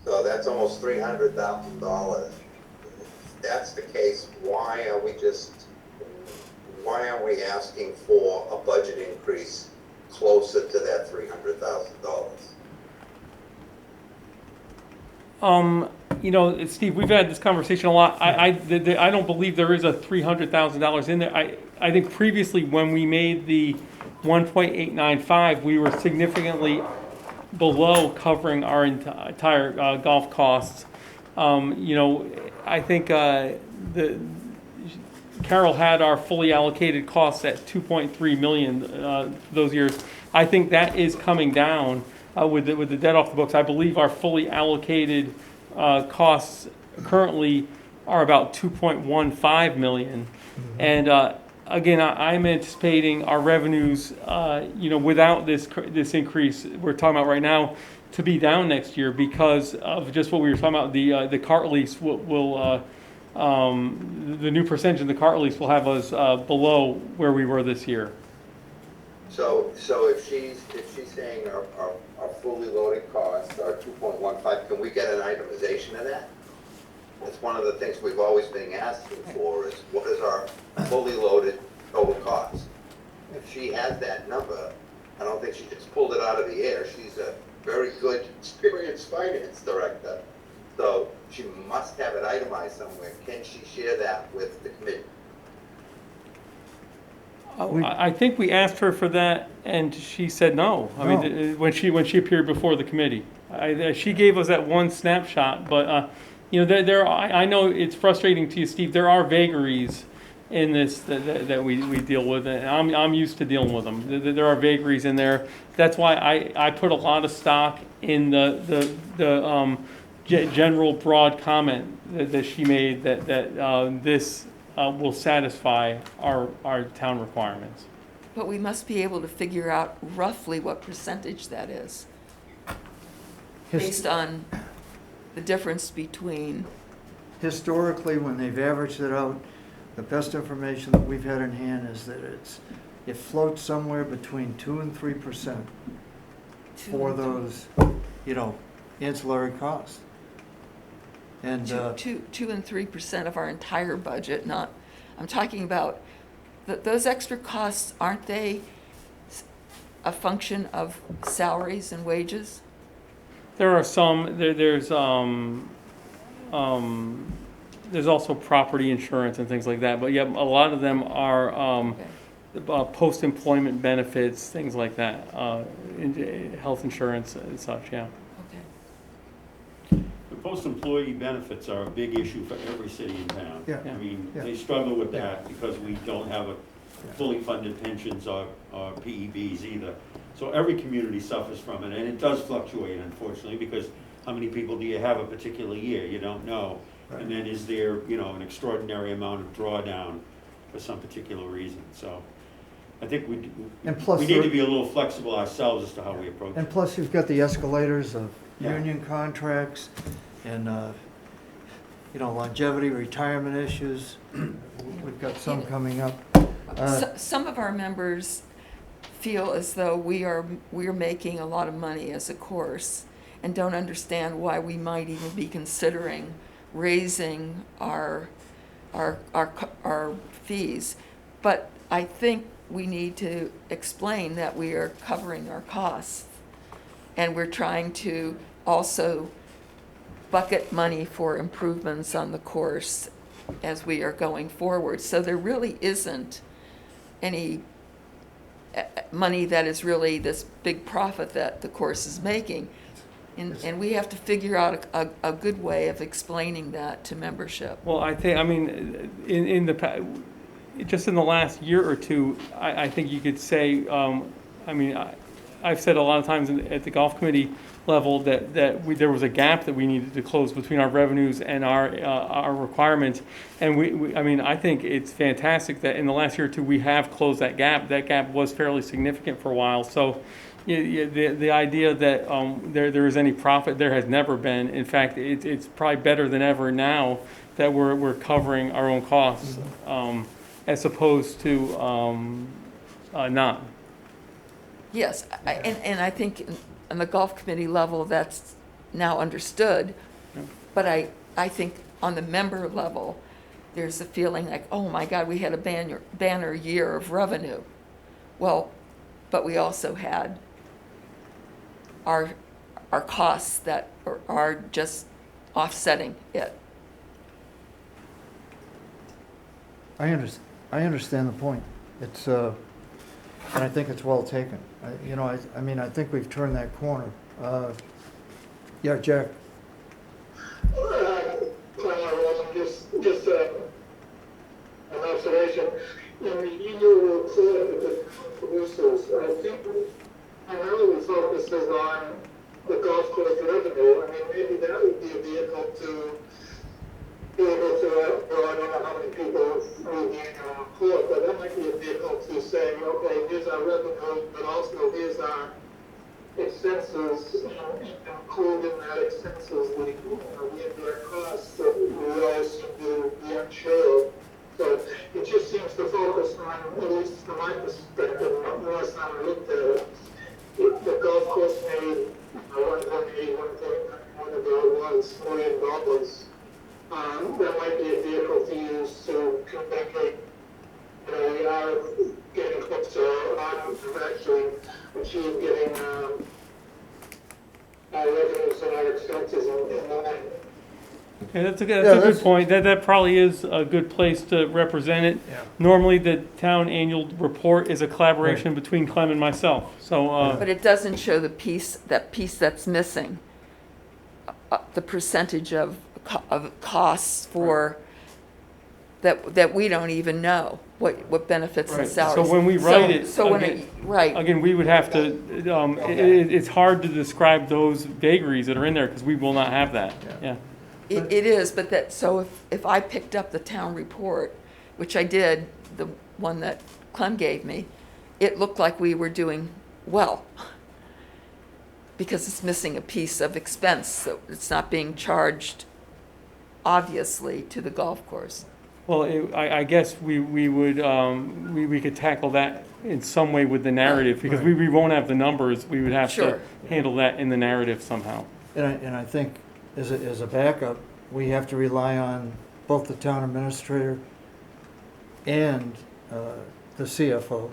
So that's almost $300,000. If that's the case, why aren't we asking for a budget increase closer to that $300,000? Steve, we've had this conversation a lot. I don't believe there is a $300,000 in there. I think previously when we made the 1.895, we were significantly below covering our entire golf costs. I think Carol had our fully allocated costs at 2.3 million those years. I think that is coming down with the debt off the books. I believe our fully allocated costs currently are about 2.15 million. And again, I'm anticipating our revenues, without this increase we're talking about right now, to be down next year because of just what we were talking about. The cart lease will the new percentage in the cart lease will have us below where we were this year. So if she's saying our fully loaded costs are 2.15, can we get an itemization of that? That's one of the things we've always been asking for, is what is our fully loaded total cost? If she has that number, I don't think she just pulled it out of the air. She's a very good, experienced finance director. So she must have it itemized somewhere. Can she share that with the committee? I think we asked her for that, and she said no. I mean, when she appeared before the committee, she gave us that one snapshot. But you know, I know it's frustrating to you, Steve. There are vagaries in this that we deal with, and I'm used to dealing with them. There are vagaries in there. That's why I put a lot of stock in the general broad comment that she made that this will satisfy our town requirements. But we must be able to figure out roughly what percentage that is, based on the difference between. Historically, when they've averaged it out, the best information that we've had in hand is that it floats somewhere between 2 and 3% for those, you know, ancillary costs. And 2 and 3% of our entire budget, not, I'm talking about, those extra costs, aren't they a function of salaries and wages? There are some. There's also property insurance and things like that. But yeah, a lot of them are post-employment benefits, things like that, health insurance and such. Yeah. Okay. The post-employee benefits are a big issue for every city in town. Yeah. I mean, Yeah. they struggle with that because we don't have a fully funded pensions or PEBs either. So every community suffers from it, and it does fluctuate, unfortunately, because how many people do you have a particular year? You don't know. Right. And then is there, you know, an extraordinary amount of drawdown for some particular reason? So I think we And plus need there- to be a little flexible ourselves as to how we approach it. And plus, you've got the escalators of Yeah. union contracts and, you know, longevity, retirement issues. We've got some coming up. Some of our members feel as though we're making a lot of money as a course and don't understand why we might even be considering raising our fees. But I think we need to explain that we are covering our costs, and we're trying to also bucket money for improvements on the course as we are going forward. So there really isn't any money that is really this big profit that the course is making. And we have to figure out a good way of explaining that to membership. Well, I mean, just in the last year or two, I think you could say, I mean, I've said a lot of times at the golf committee level that there was a gap that we needed to close between our revenues and our requirements. And I mean, I think it's fantastic that in the last year or two we have closed that gap. That gap was fairly significant for a while. So the idea that there is any profit, there has never been. In fact, it's probably better than ever now that we're covering our own costs, as opposed to not. Yes, and I think on the golf committee level, that's now understood. But I think on the member level, there's a feeling like, oh my God, we had a banner year of revenue. Well, but we also had our costs that are just offsetting it. I understand the point. It's, and I think it's well taken. You know, I mean, I think we've turned that corner. Yeah, Jack? Just an observation. In the annual report of the producers, I know the focus is on the golf course revenue. I mean, maybe that would be a vehicle to be able to, I don't know how many people read the annual report, but that might be a vehicle to say, okay, here's our revenue, but also here's our expenses, and include in that expenses the indirect costs that we always seem to be unsure but it just seems to focus on, at least from my perspective, last time I looked at it, the golf course made 1.8, whatever it was, $1 million. That might be a vehicle to use to communicate, we are getting closer on to actually achieve getting, our revenues and our expenses in line. Okay, that's a Yeah, good point. That probably is a good place to represent it. Yeah. Normally, the town annual report is a collaboration between Clem and myself, so, But it doesn't show the piece that's missing, the percentage of costs for, that we don't even know, what benefits and Right. salaries. So when we write it, So when again- right, again, we would have to, it's hard to describe those vagaries that are in there, because we will not have that, yeah. it is, but so if I picked up the town report, which I did, the one that Clem gave me, it looked like we were doing well, because it's missing a piece of expense, so it's not being charged, obviously, to the golf course. Well, I guess we would, we could tackle that in some way with the narrative, because we won't have the numbers, we would have to Sure. handle that in the narrative somehow. And I think as a backup, we have to rely on both the town administrator and the CFO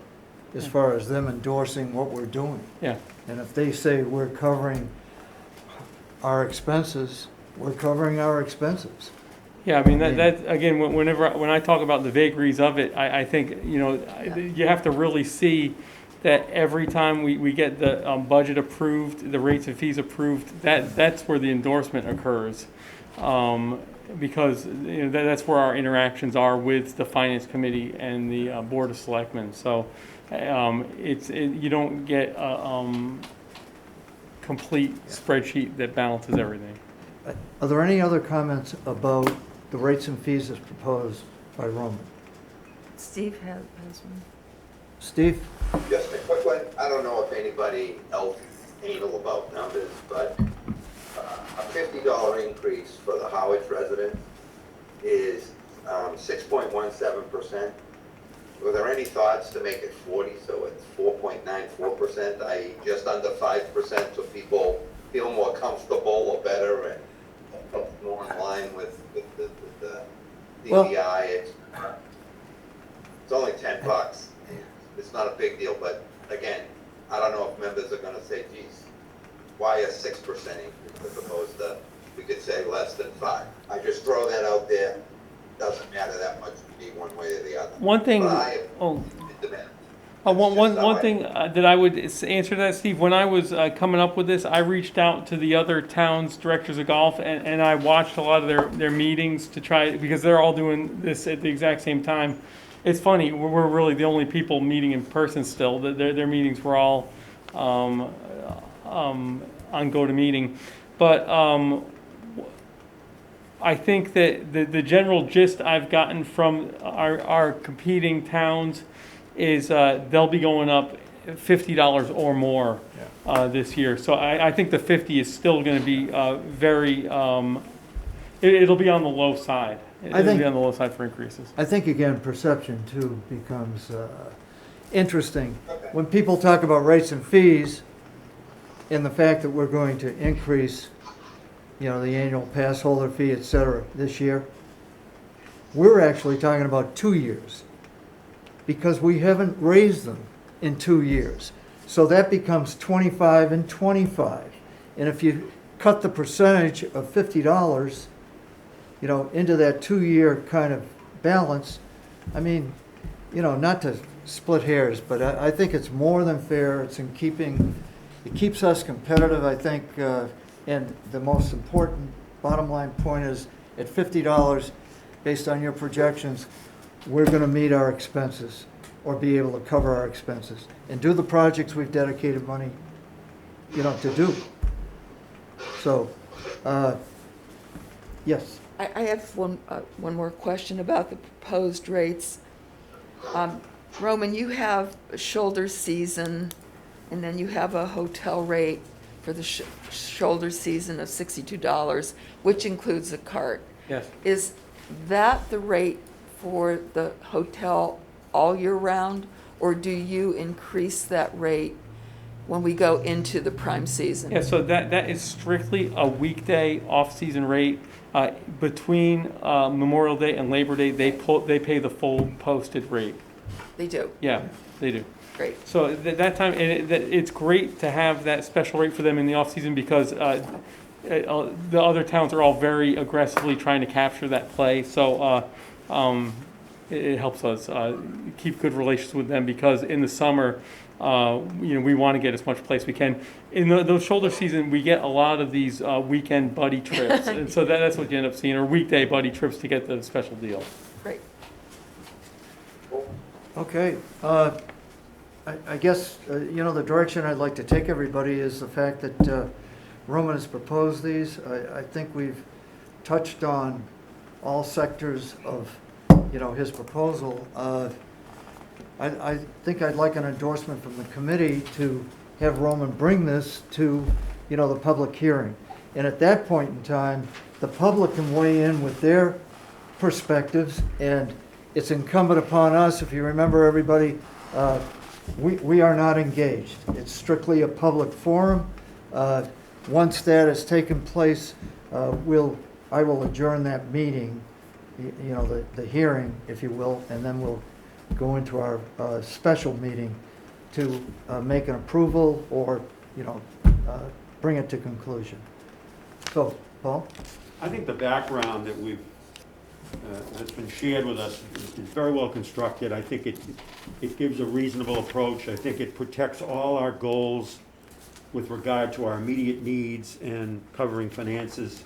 as far as them endorsing what we're doing. Yeah. And if they say we're covering our expenses, we're covering our expenses. Yeah, I mean, that again, when I talk about the vagaries of it, I think, you have to really see that every time we get the budget approved, the rates and fees approved, that's where the endorsement occurs. Because that's where our interactions are with the finance committee and the board of selectmen. So you don't get a complete spreadsheet that balances everything. Are there any other comments about the rates and fees as proposed by Roman? Steve has one. Steve? Just a quick one, I don't know if anybody else is anal about numbers, but a $50 increase for the Harwich residents is 6.17%. Were there any thoughts to make it 40, so it's 4.94%, i.e. just under 5%, so people feel more comfortable or better and more in line with the Well- DEI? It's only $10. It's not a big deal, but again, I don't know if members are gonna say, geez, why a 6% increase as opposed to, we could say less than 5. I just throw that out there, doesn't matter that much to me one way or the other. One thing, But I oh. demand. One thing that I would answer that, Steve, when I was coming up with this, I reached out to the other towns' directors of golf, and I watched a lot of their meetings to try, because they're all doing this at the exact same time. It's funny, we're really the only people meeting in person still. Their meetings were all on GoToMeeting. But I think that the general gist I've gotten from our competing towns is they'll be going up $50 or more this year. So I think the 50 is still going to be very, it'll be on the low side. It'll be on the low side for increases. I think, again, perception, too, becomes interesting. When people talk about rates and fees and the fact that we're going to increase, the annual pass holder fee, et cetera, this year, we're actually talking about 2 years because we haven't raised them in 2 years. So that becomes 25 and 25. And if you cut the percentage of $50, into that 2-year kind of balance, I mean, not to split hairs, but I think it's more than fair. It's in keeping, it keeps us competitive, I think, and the most important bottom line point is at $50, based on your projections, we're going to meet our expenses or be able to cover our expenses and do the projects we've dedicated money, to do. So, yes. I have one more question about the proposed rates. Roman, you have a shoulder season, and then you have a hotel rate for the shoulder season of $62, which includes a cart. Yes. Is that the rate for the hotel all year round? Or do you increase that rate when we go into the prime season? Yeah, so that is strictly a weekday off-season rate. Between Memorial Day and Labor Day, they pay the full posted rate. They do, Yeah, they do. great. So that time, and it's great to have that special rate for them in the off-season because the other towns are all very aggressively trying to capture that play. So it helps us keep good relations with them because in the summer, we want to get as much play as we can. In those shoulder season, we get a lot of these weekend buddy trips, and so that's what you end up seeing, or weekday buddy trips to get the special deal. Great. Okay, I guess, the direction I'd like to take everybody is the fact that Roman has proposed these. I think we've touched on all sectors of, his proposal. I think I'd like an endorsement from the committee to have Roman bring this to, the public hearing. And at that point in time, the public can weigh in with their perspectives, and it's incumbent upon us, if you remember everybody, we are not engaged. It's strictly a public forum. Once that has taken place, I will adjourn that meeting, the hearing, if you will, and then we'll go into our special meeting to make an approval or, bring it to conclusion. So, Paul? I think the background that that's been shared with us is very well constructed. I think it gives a reasonable approach. I think it protects all our goals with regard to our immediate needs and covering finances.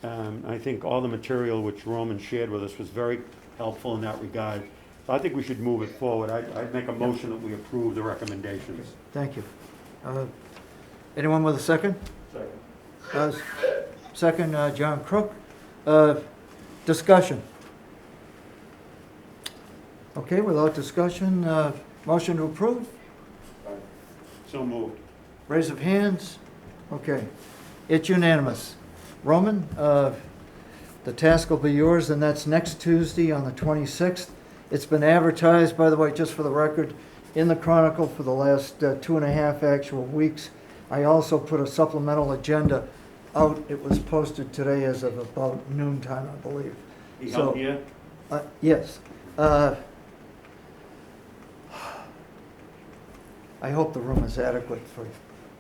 I think all the material which Roman shared with us was very helpful in that regard. So I think we should move it forward. I'd make a motion that we approve the recommendations. Thank you. Anyone with a second? Second. Second, John Crook. Discussion. Okay, without discussion, motion to approve? So moved. Raise of hands? Okay. It's unanimous. Roman, the task will be yours, and that's next Tuesday on the 26th. It's been advertised, by the way, just for the record, in the Chronicle for the last 2.5 actual weeks. I also put a supplemental agenda out. It was posted today as of about noontime, I believe. You help here? Yes. I hope the room is adequate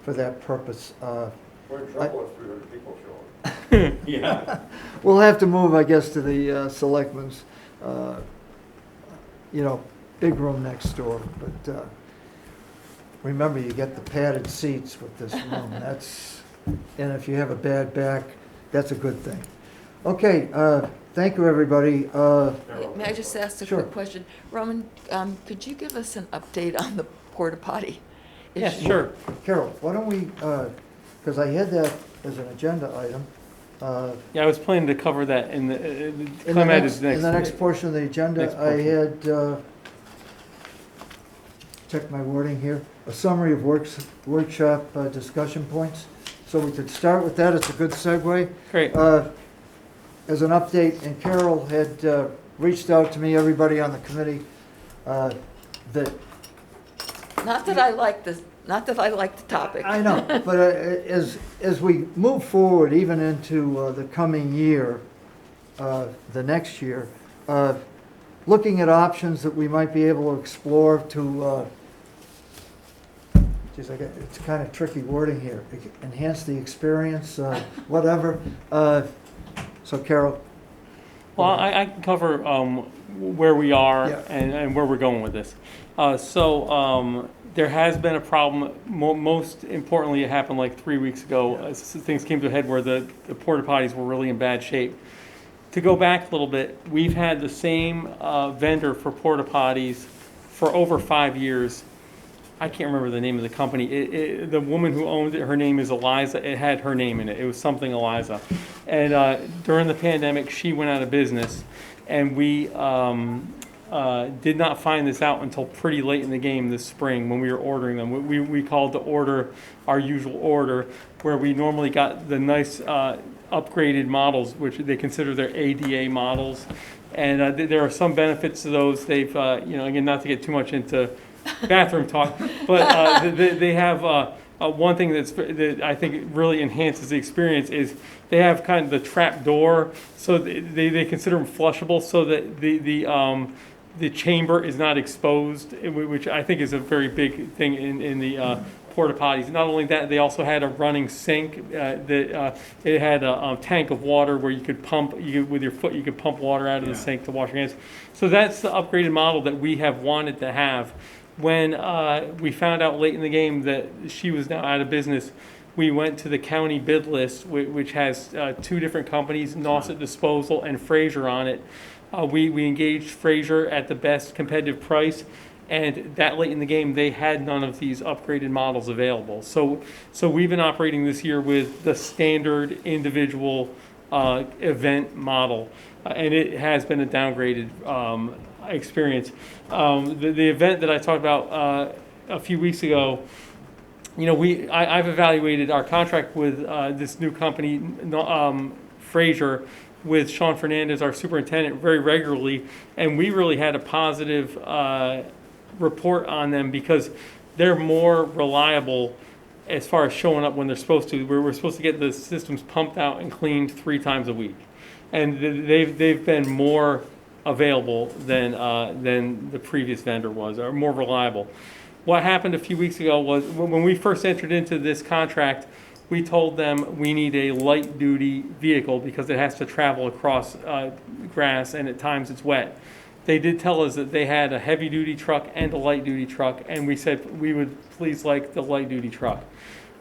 for that purpose. We're in trouble if 300 people show up. Yeah. We'll have to move, I guess, to the selectmen's, big room next door. But remember, you get the padded seats with this room. And if you have a bad back, that's a good thing. Okay, thank you, everybody. May I just ask a Sure. quick question? Roman, could you give us an update on the Port-A-Potty Yeah, issue? sure. Carol, why don't we, because I had that as an agenda item. Yeah, I was planning to cover that in the In the climate next, is in the next portion of the agenda, Next I portion. had, check my wording here, a summary of workshop discussion points. So we could start with that, it's a good segue. Great. As an update, and Carol had reached out to me, everybody on the committee, that, Not that I like the topic. I know, but as we move forward, even into the coming year, the next year, looking at options that we might be able to explore to, it's kind of tricky wording here, enhance the experience, whatever. So Carol? Well, I can cover where we are Yeah. and where we're going with this. There has been a problem. Most importantly, it happened like 3 weeks ago. Things came to a head where the porta potties were really in bad shape. To go back a little bit, we've had the same vendor for porta potties for over 5 years. I can't remember the name of the company. The woman who owned it, her name is Eliza. It had her name in it. It was something Eliza. And during the pandemic, she went out of business. And we did not find this out until pretty late in the game this spring when we were ordering them. We called to order our usual order, where we normally got the nice upgraded models, which they consider their ADA models. And there are some benefits to those. They've, again, not to get too much into bathroom talk, but they have one thing that I think really enhances the experience is they have kind of the trap door, so they consider them flushable, so that the chamber is not exposed, which I think is a very big thing in the Port-A-Potties. Not only that, they also had a running sink. It had a tank of water where you could pump, with your foot, you could pump water out of the sink to wash your hands. So that's the upgraded model that we have wanted to have. When we found out late in the game that she was now out of business, we went to the county bid list, which has 2 different companies, Nauset Disposal and Fraser on it. We engaged Fraser at the best competitive price, and that late in the game, they had none of these upgraded models available. So we've been operating this year with the standard individual event model, and it has been a downgraded experience. The event that I talked about a few weeks ago, I've evaluated our contract with this new company, Fraser, with Sean Fernandez, our superintendent, very regularly, and we really had a positive report on them because they're more reliable as far as showing up when they're supposed to. We're supposed to get the systems pumped out and cleaned 3 times a week, and they've been more available than the previous vendor was, or more reliable. What happened a few weeks ago was when we first entered into this contract, we told them we need a light-duty vehicle because it has to travel across grass, and at times it's wet. They did tell us that they had a heavy-duty truck and a light-duty truck, and we said we would please like the light-duty truck.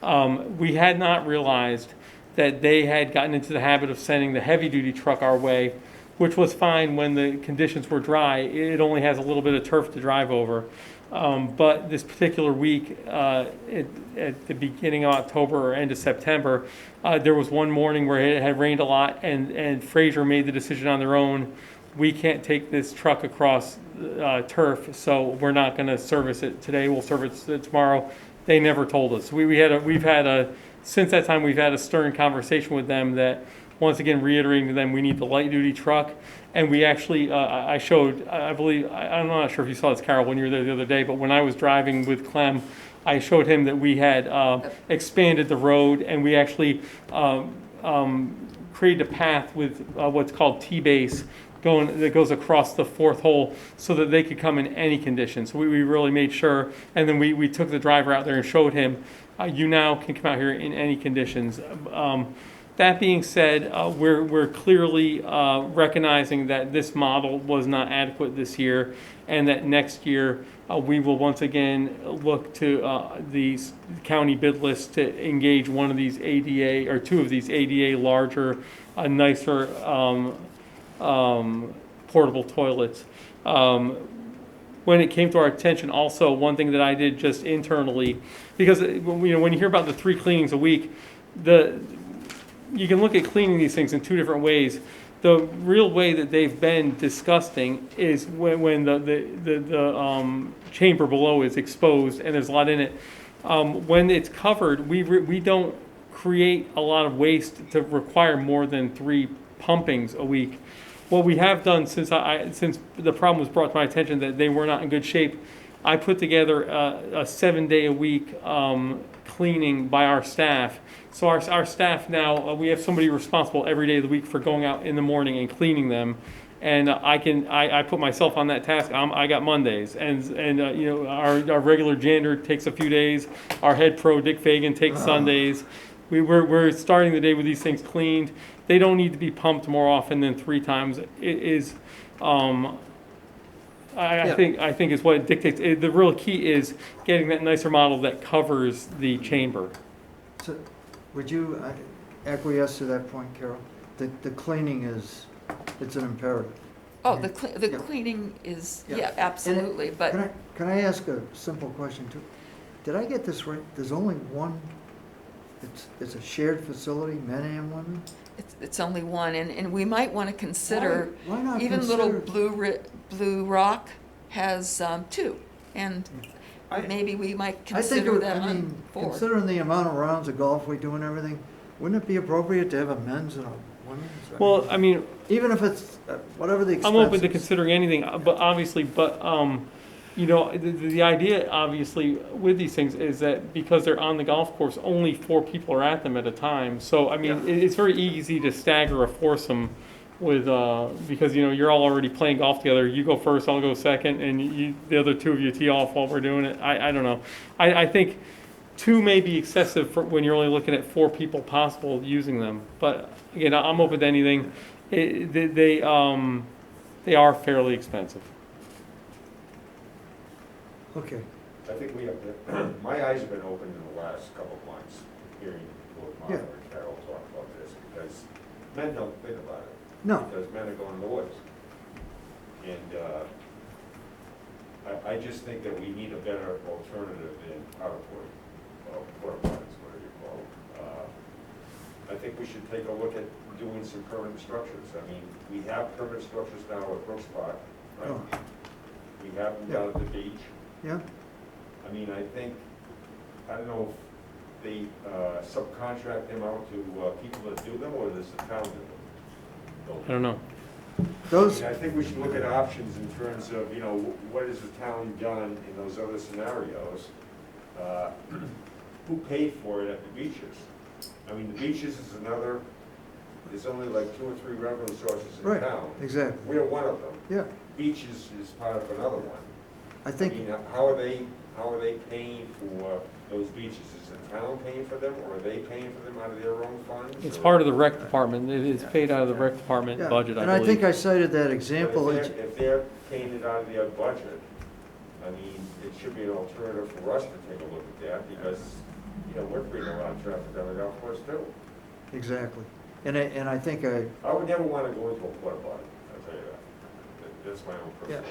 We had not realized that they had gotten into the habit of sending the heavy-duty truck our way, which was fine when the conditions were dry. It only has a little bit of turf to drive over. But this particular week, at the beginning of October or end of September, there was one morning where it had rained a lot, and Fraser made the decision on their own, we can't take this truck across turf, so we're not going to service it today, we'll service it tomorrow. They never told us. Since that time, we've had a stern conversation with them that, once again, reiterating to them we need the light-duty truck. And we actually, I showed, I believe, I'm not sure if you saw this, Carol, when you were there the other day, but when I was driving with Clem, I showed him that we had expanded the road, and we actually created a path with what's called T-base that goes across the 4th hole so that they could come in any condition. So we really made sure, and then we took the driver out there and showed him, you now can come out here in any conditions. That being said, we're clearly recognizing that this model was not adequate this year, and that next year we will once again look to the county bid list to engage one of these ADA, or 2 of these ADA larger, nicer portable toilets. When it came to our attention, also, one thing that I did just internally, because when you hear about the 3 cleanings a week, you can look at cleaning these things in 2 different ways. The real way that they've been disgusting is when the chamber below is exposed and there's a lot in it. When it's covered, we don't create a lot of waste to require more than 3 pumpings a week. What we have done since the problem was brought to my attention that they were not in good shape, I put together a 7-day-a-week cleaning by our staff. So our staff now, we have somebody responsible every day of the week for going out in the morning and cleaning them. And I put myself on that task. I got Mondays, and our regular janitor takes a few days. Our head pro Dick Fagan takes Sundays. We're starting the day with these things cleaned. They don't need to be pumped more often than 3 times. It is, I think is what it dictates. The real key is getting that nicer model that covers the chamber. So, would you acquiesce to that point, Carol? The cleaning it's an imperative. Oh, the cleaning is, yeah, absolutely, but. Can I ask a simple question too? Did I get this right? There's only one, it's a shared facility, men and women? It's only one, and we might want to consider, Why not even consider? little Blue Rock has 2, and maybe we might consider that on 4. Considering the amount of rounds of golf we do and everything, wouldn't it be appropriate to have a men's and a women? Well, I mean, Even if it's, whatever the expense I'm open to is. considering anything, but obviously, you know, the idea obviously with these things is that because they're on the golf course, only 4 people are at them at a time. So, I mean, it's very easy to stagger a foursome with, because, you know, you're all already playing golf together. You go first, I'll go second, and the other 2 of you tee off while we're doing it. I don't know. I think 2 may be excessive for when you're only looking at 4 people possible using them. But again, I'm open to anything. They are fairly expensive. Okay, I think we have to, my eyes have been opened in the last couple of months, hearing both Martha and Carol talk about this, because men don't think about it. no, Because men are going in the woods. And, I just think that we need a better alternative than carport, porta potties, whatever you call them. I think we should take a look at doing some permanent structures. I mean, we have permanent structures now at Brooks Park, right? Oh. We have them down at the beach. yeah, I mean, I think, I don't know if they subcontract them out to people that do them, or does the town do them? I don't know. those, I think we should look at options in terms of, you know, what has the town done in those other scenarios? Who paid for it at the beaches? I mean, the beaches is another, there's only like 2 or 3 revenue sources in right, town. exactly, We're one of them. yeah. Beaches is part of another one. I I think, mean, how are they paying for those beaches? Is the town paying for them, or are they paying for them out of their own funds? It's or- part of the rec department. It is paid out of the rec department yeah, budget, and I I think believe. I cited that But example. if they're paying it out of their budget, I mean, it should be an alternative for us to take a look at that, because, you know, we're creating a lot of traffic down the golf course too. Exactly, and I think I would never want to go into a porta potty, I'll tell you that. That's my own personal.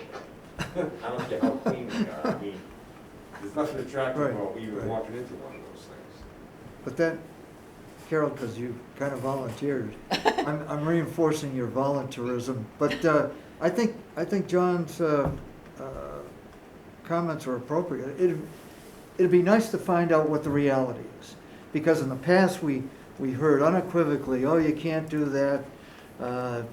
I don't care how clean they are, I mean, there's nothing attractive Right, about even right. walking into one of those things. But that, Carol, because you kind of volunteered, I'm reinforcing your volunteerism. But I think John's comments are appropriate. It'd be nice to find out what the reality is, because in the past we heard unequivocally, oh, you can't do that.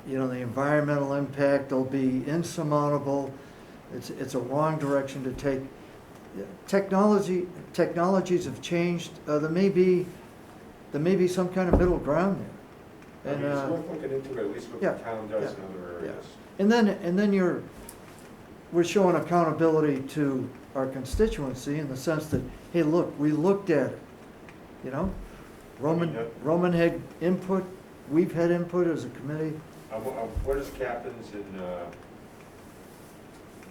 You know, the environmental impact will be insurmountable. It's a wrong direction to take. Technologies have changed. There may be some kind of middle ground there. I mean, it's worth looking into at least what yeah, the town does yeah, in other areas. And then we're showing accountability to our constituency in the sense that, hey, look, we looked at it. You know, Roman had input. We've had input as a committee. What does Captain's and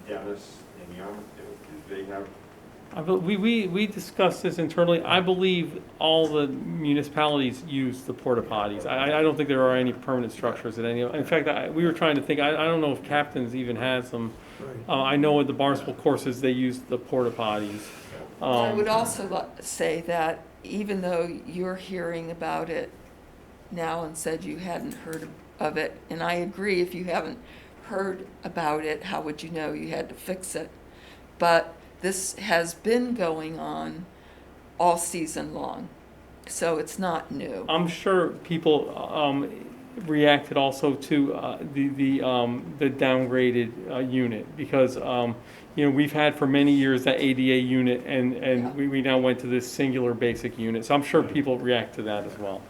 Dennis and Yarmouth do? Do they have? We discussed this internally. I believe all the municipalities use the porta potties. I don't think there are any permanent structures at any of them. In fact, we were trying to think, I don't know if Captain's even has them. Right. I know at the Barnstable courses, they use the porta potties. I would also say that even though you're hearing about it now and said you hadn't heard of it, and I agree, if you haven't heard about it, how would you know you had to fix it? But this has been going on all season long, so it's not new. I'm sure people reacted also to the downgraded unit, because you know, we've had for many years that ADA unit, and Yeah. we now went to this singular basic unit. So I'm sure people react to that as well.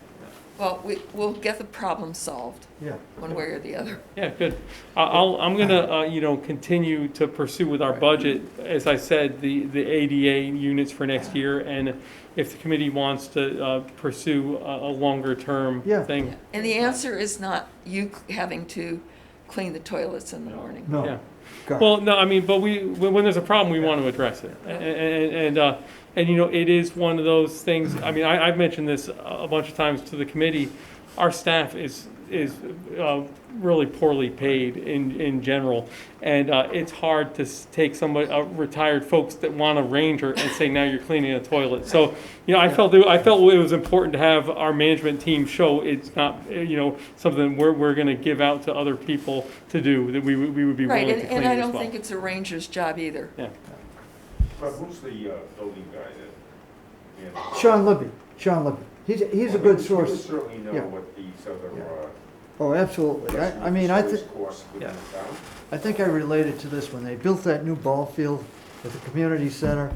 Well, we'll get the problem solved, Yeah. one way or the other. Yeah, good. I'm gonna, you know, continue to pursue with our budget, as I said, the ADA units for next year, and if the committee wants to pursue a longer term Yeah. thing. And the answer is not you having to clean the toilets in the morning. No. Yeah. God. Well, no, I mean, but when there's a problem, we want to address it. And you know, it is one of those things, I mean, I've mentioned this a bunch of times to the committee. Our staff is really poorly paid in general. And it's hard to take somebody, retired folks that want a ranger and say, now you're cleaning a toilet. So, you know, I felt it was important to have our management team show it's not, you know, something we're going to give out to other people to do, that we would be willing Right, to clean and I as don't well. think it's a ranger's job either. Yeah. But who's the building guy that? Sean Libby. He's a good He source. would certainly know Yeah. what these other Oh, absolutely. I mean, I think. Service course within the town. I think I related to this when they built that new ball field at the community center.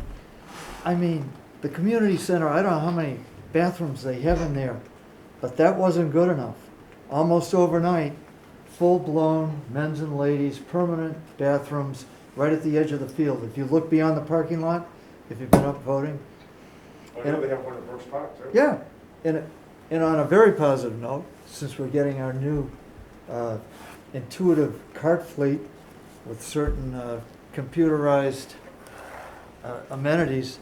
I mean, the community center, I don't know how many bathrooms they have in there, but that wasn't good enough. Almost overnight, full-blown men's and ladies, permanent bathrooms right at the edge of the field. If you look beyond the parking lot, if you've been up voting. I know they have one in Brooks Park too. Yeah, and on a very positive note, since we're getting our new intuitive cart fleet with certain computerized amenities.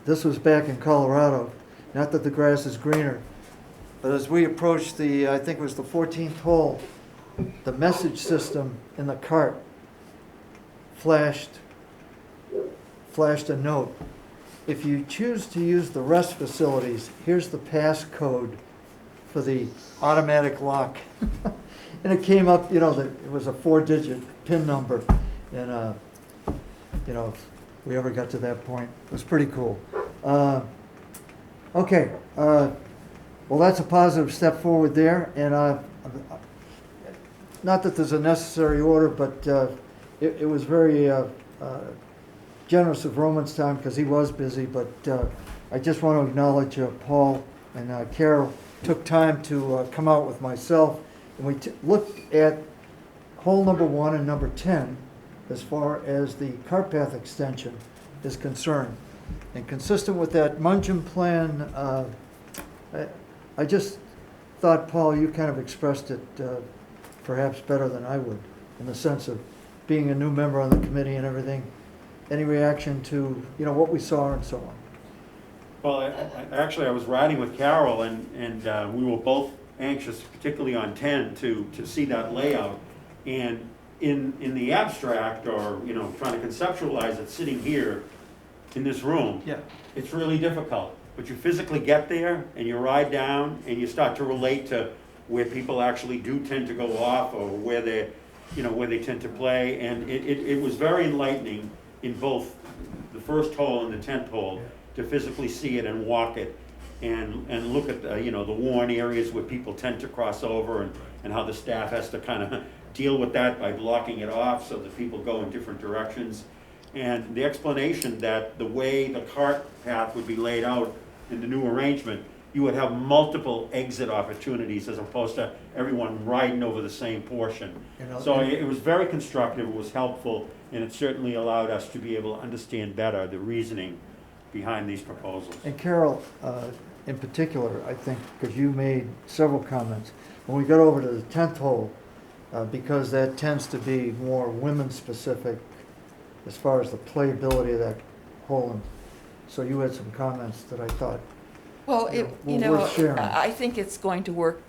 This was back in Colorado. Not that the grass is greener, but as we approached the, I think it was the 14th hole, the message system in the cart flashed a note. If you choose to use the rest facilities, here's the passcode for the automatic lock. And it came up, you know, that it was a 4-digit PIN number. And, you know, if we ever got to that point, it was pretty cool. Okay, well, that's a positive step forward there. And not that there's a necessary order, but it was very generous of Roman's time because he was busy. But I just want to acknowledge Paul and Carol took time to come out with myself. And we looked at hole number 1 and number 10 as far as the cart path extension is concerned. And consistent with that Mungeon plan, I just thought, Paul, you kind of expressed it perhaps better than I would, in the sense of being a new member on the committee and everything. Any reaction to, you know, what we saw and so on? Well, actually, I was riding with Carol, and we were both anxious, particularly on 10, to see that layout. And in the abstract, or, you know, trying to conceptualize it sitting here in this room, Yeah. it's really difficult. But you physically get there, and you ride down, and you start to relate to where people actually do tend to go off, or where they, you know, where they tend to play. And it was very enlightening in both the first hole and the 10th hole to physically see it and walk it. And look at the, you know, the worn areas where people tend to cross over, and how the staff has to kind of deal with that by blocking it off so that people go in different directions. And the explanation that the way the cart path would be laid out in the new arrangement, you would have multiple exit opportunities as opposed to everyone riding over the same portion. You know, So it was very constructive, it was helpful, and it certainly allowed us to be able to understand better the reasoning behind these proposals. And Carol, in particular, I think, because you made several comments, when we got over to the 10th hole, because that tends to be more women-specific as far as the playability of that hole. And so you had some comments that I thought, Well, worth sharing. I think it's going to work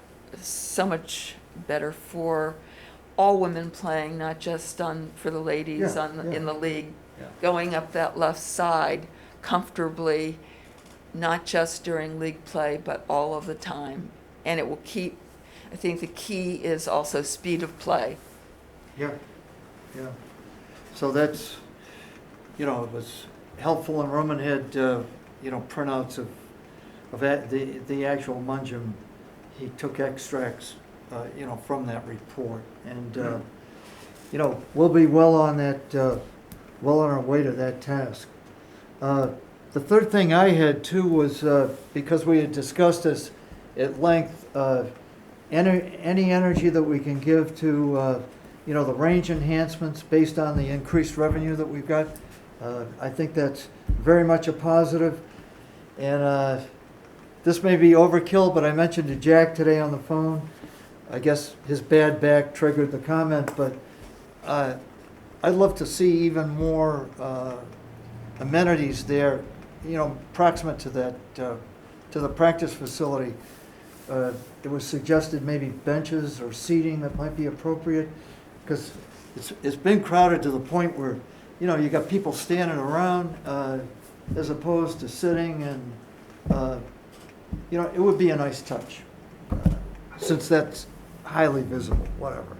so much better for all women playing, not just for the ladies Yeah, in the league, Yeah. going up that left side comfortably, not just during league play, but all of the time. And it will keep, I think the key is also speed of play. yeah, yeah. So that's, you know, it was helpful, and Roman had, you know, printouts of the actual Mungeon. He took extracts, you know, from that report. And, you know, we'll be well on our way to that task. The third thing I had too was, because we had discussed this at length, any energy that we can give to, you know, the range enhancements based on the increased revenue that we've got. I think that's very much a positive. And this may be overkill, but I mentioned to Jack today on the phone. I guess his bad back triggered the comment, but I'd love to see even more amenities there, you know, proximate to that, to the practice facility. It was suggested maybe benches or seating that might be appropriate, because it's been crowded to the point where, you know, you got people standing around as opposed to sitting, and you know, it would be a nice touch, since that's highly visible, whatever.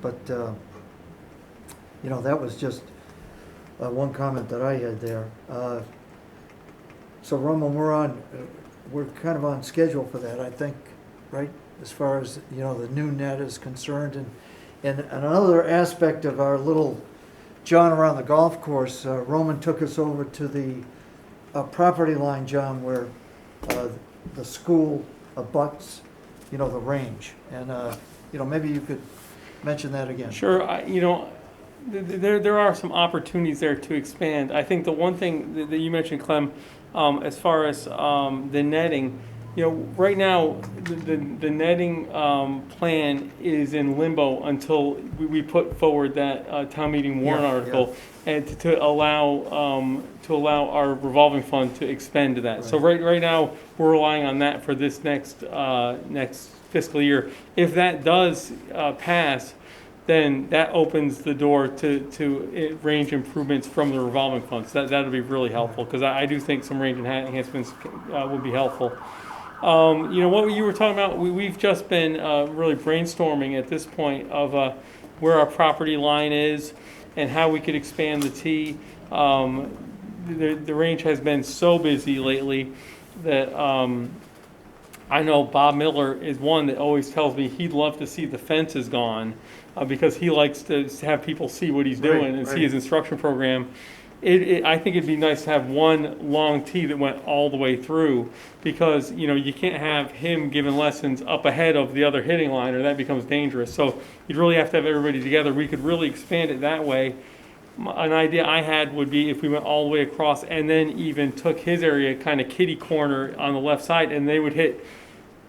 But you know, that was just one comment that I had there. So Roman, we're kind of on schedule for that. I think right? As far as, the new net is concerned. And another aspect of our little John around the golf course, Roman took us over to the property line, John, where the school abuts, the range. And, maybe you could mention that again. Sure, there are some opportunities there to expand. I think the one thing that you mentioned, Clem, as far as the netting, right now, the netting plan is in limbo until we put forward that town meeting warrant article, and to allow our revolving fund to expend to that. So right now, we're relying on that for this next fiscal year. If that does pass, then that opens the door to range improvements from the revolving funds. That'll be really helpful, because I do think some range enhancements would be helpful. What you were talking about, we've just been really brainstorming at this point of where our property line is and how we could expand the tee. The range has been so busy lately that I know Bob Miller is one that always tells me he'd love to see the fences gone, because he likes to have people see what he's doing and see his instruction program. I think it'd be nice to have one long tee that went all the way through, because you can't have him giving lessons up ahead of the other hitting line, or that becomes dangerous. So you'd really have to have everybody together. We could really expand it that way. An idea I had would be if we went all the way across and then even took his area, kind of kitty corner on the left side, and they would hit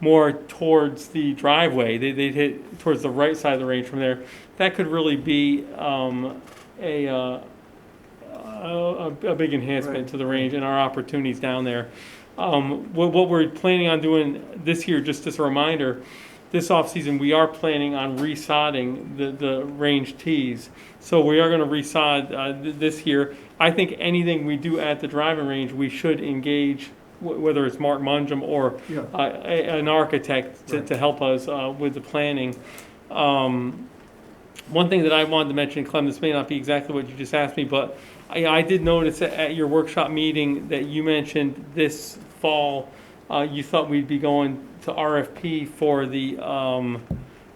more towards the driveway. They'd hit towards the right side of the range from there. That could really be a big enhancement to the range and our opportunities down there. What we're planning on doing this year, just as a reminder, this off-season we are planning on resodding the range tees. So we are going to resod this year. I think anything we do at the driving range, we should engage, whether it's Mark Mungem or an architect to help us with the planning. One thing that I wanted to mention, Clem, this may not be exactly what you just asked me, but I did notice at your workshop meeting that you mentioned this fall you thought we'd be going to RFP for the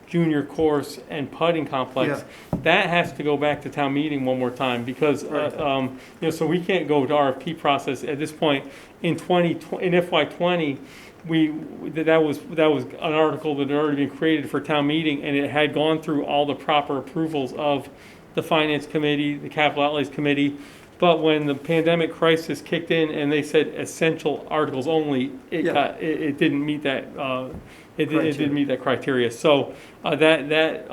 junior course and putting complex. That has to go back to town meeting one more time, because so we can't go to RFP process at this point. In FY20, that was an article that had already been created for town meeting, and it had gone through all the proper approvals of the finance committee, the capital outlays committee. But when the pandemic crisis kicked in and they said essential articles only, it didn't meet that. It didn't meet that criteria. So that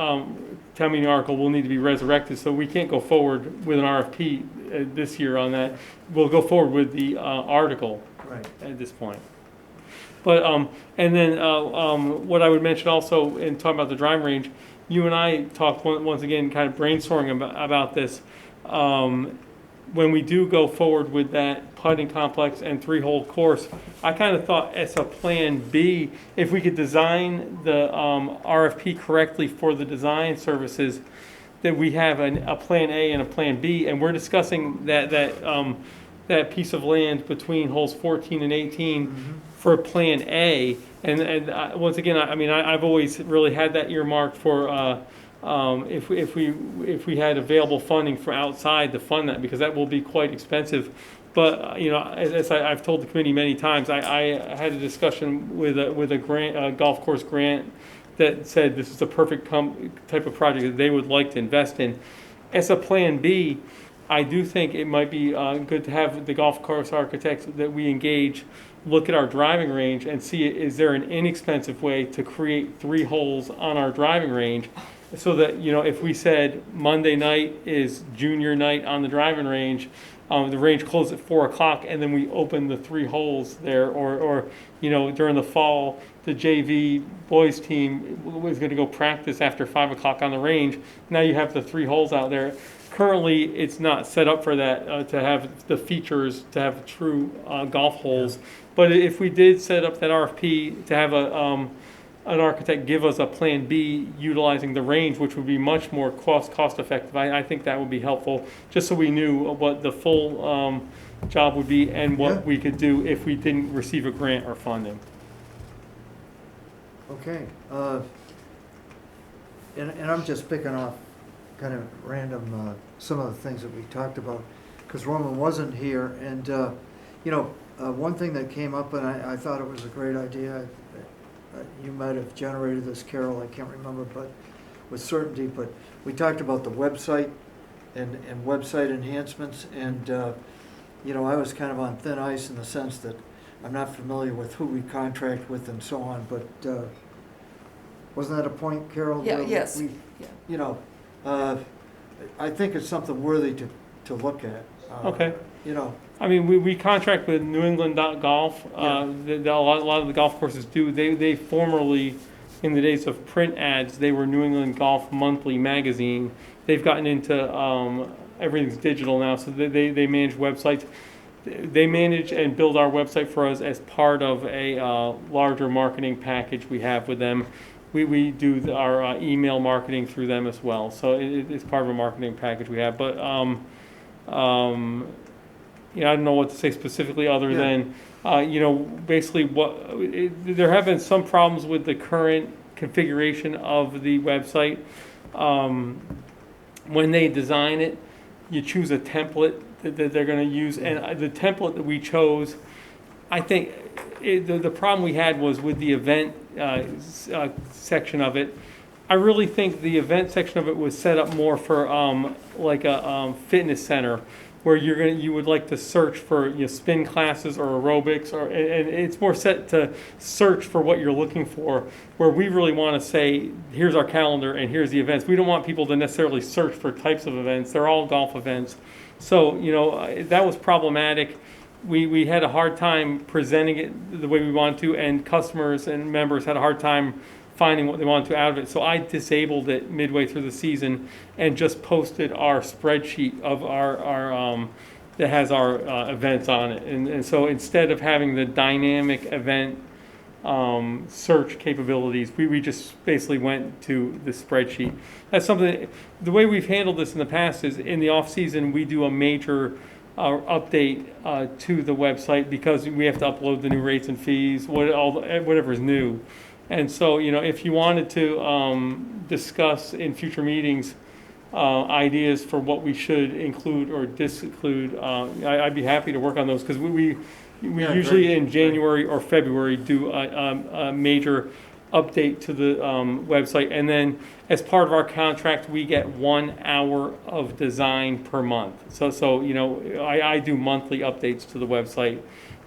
town meeting article will need to be resurrected. So we can't go forward with an RFP this year on that. We'll go forward with the article at this point. But and then what I would mention also in talking about the driving range, you and I talked once again, kind of brainstorming about this. When we do go forward with that putting complex and 3-hole course, I kind of thought as a plan B, if we could design the RFP correctly for the design services, that we have a plan A and a plan B, and we're discussing that piece of land between holes 14 and 18 for plan A. And once again, I've always really had that earmarked for if we had available funding for outside to fund that, because that will be quite expensive. But as I've told the committee many times, I had a discussion with a grant, golf course grant, that said this is the perfect type of project that they would like to invest in. As a plan B, I do think it might be good to have the golf course architects that we engage look at our driving range and see, is there an inexpensive way to create 3 holes on our driving range, so that if we said Monday night is junior night on the driving range, the range closed at 4 o'clock, and then we open the 3 holes there, or during the fall the JV boys team was going to go practice after 5 o'clock on the range. Now you have the 3 holes out there. Currently, it's not set up for that, to have the features, to have true golf holes. But if we did set up that RFP to have an architect give us a plan B utilizing the range, which would be much more cost effective, I think that would be helpful, just so we knew what the full job would be and what we could do if we didn't receive a grant or funding. Okay, and I'm just picking off kind of random, some of the things that we talked about, because Roman wasn't here, and, one thing that came up, and I thought it was a great idea, you might have generated this, Carol, I can't remember, but with certainty, but we talked about the website and website enhancements, and, I was kind of on thin ice in the sense that I'm not familiar with who we contract with and so on, but wasn't that a point, Carol? Yeah, where yes. we- Yeah. I think it's something worthy to look at. Okay. You know, I mean, we contract with New England Golf. Yeah. A lot of the golf courses do. They formerly, in the days of print ads, they were New England Golf Monthly magazine. They've gotten into everything's digital now, so they manage websites. They manage and build our website for us as part of a larger marketing package we have with them. We do our email marketing through them as well, so it's part of a marketing package we have. But I don't know what to say specifically other Yeah. than, basically there have been some problems with the current configuration of the website. When they design it, you choose a template that they're going to use, and the template that we chose, I think the problem we had was with the event section of it. I really think the event section of it was set up more for like a fitness center, where you would like to search for spin classes or aerobics, and it's more set to search for what you're looking for. Where we really want to say, here's our calendar and here's the events. We don't want people to necessarily search for types of events. They're all golf events. So that was problematic. We had a hard time presenting it the way we wanted to, and customers and members had a hard time finding what they wanted to out of it. So I disabled it midway through the season and just posted our spreadsheet of our that has our events on it. And so instead of having the dynamic event search capabilities, we just basically went to the spreadsheet. That's something, the way we've handled this in the past is in the off season, we do a major update to the website because we have to upload the new rates and fees, whatever is new. And so, if you wanted to discuss in future meetings ideas for what we should include or disinclude, I'd be happy to work on those, because we Yeah, usually great. in January or February do a major update to the website. And then as part of our contract, we get 1 hour of design per month. So I do monthly updates to the website.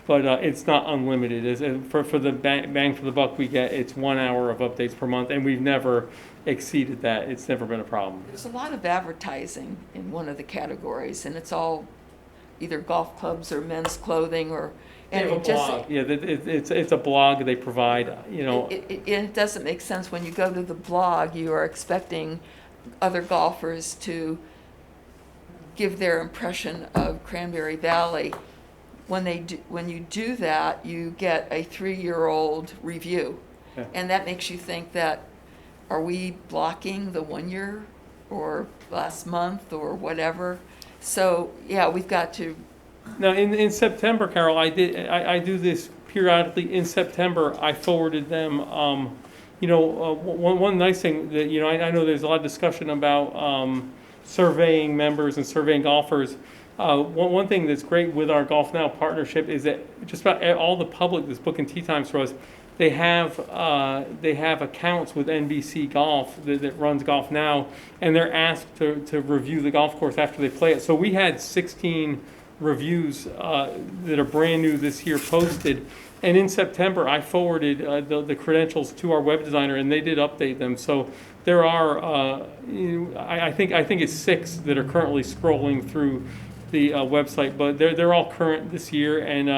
But it's not unlimited. For the bang for the buck we get, it's 1 hour of updates per month, and we've never exceeded that. It's never been a problem. There's a lot of advertising in one of the categories, and it's all either golf clubs or men's clothing or, and They have it a just, blog. Yeah, it's a blog they provide. it doesn't make sense. When you go to the blog, you are expecting other golfers to give their impression of Cranberry Valley. When you do that, you get a 3-year-old review. Yeah. And that makes you think that, are we blocking the 1 year or last month or whatever? So, yeah, we've got to, Now, in September, Carol, I do this periodically. In September, I forwarded them. One nice thing that I know there's a lot of discussion about surveying members and surveying golfers. One thing that's great with our Golf Now partnership is that just about all the public that's booking tee times for us, they have accounts with NBC Golf that runs Golf Now, and they're asked to review the golf course after they play it. So we had 16 reviews that are brand new this year posted, and in September I forwarded the credentials to our web designer, and they did update them. So there are I think it's 6 that are currently scrolling through the website, but they're all current this year, and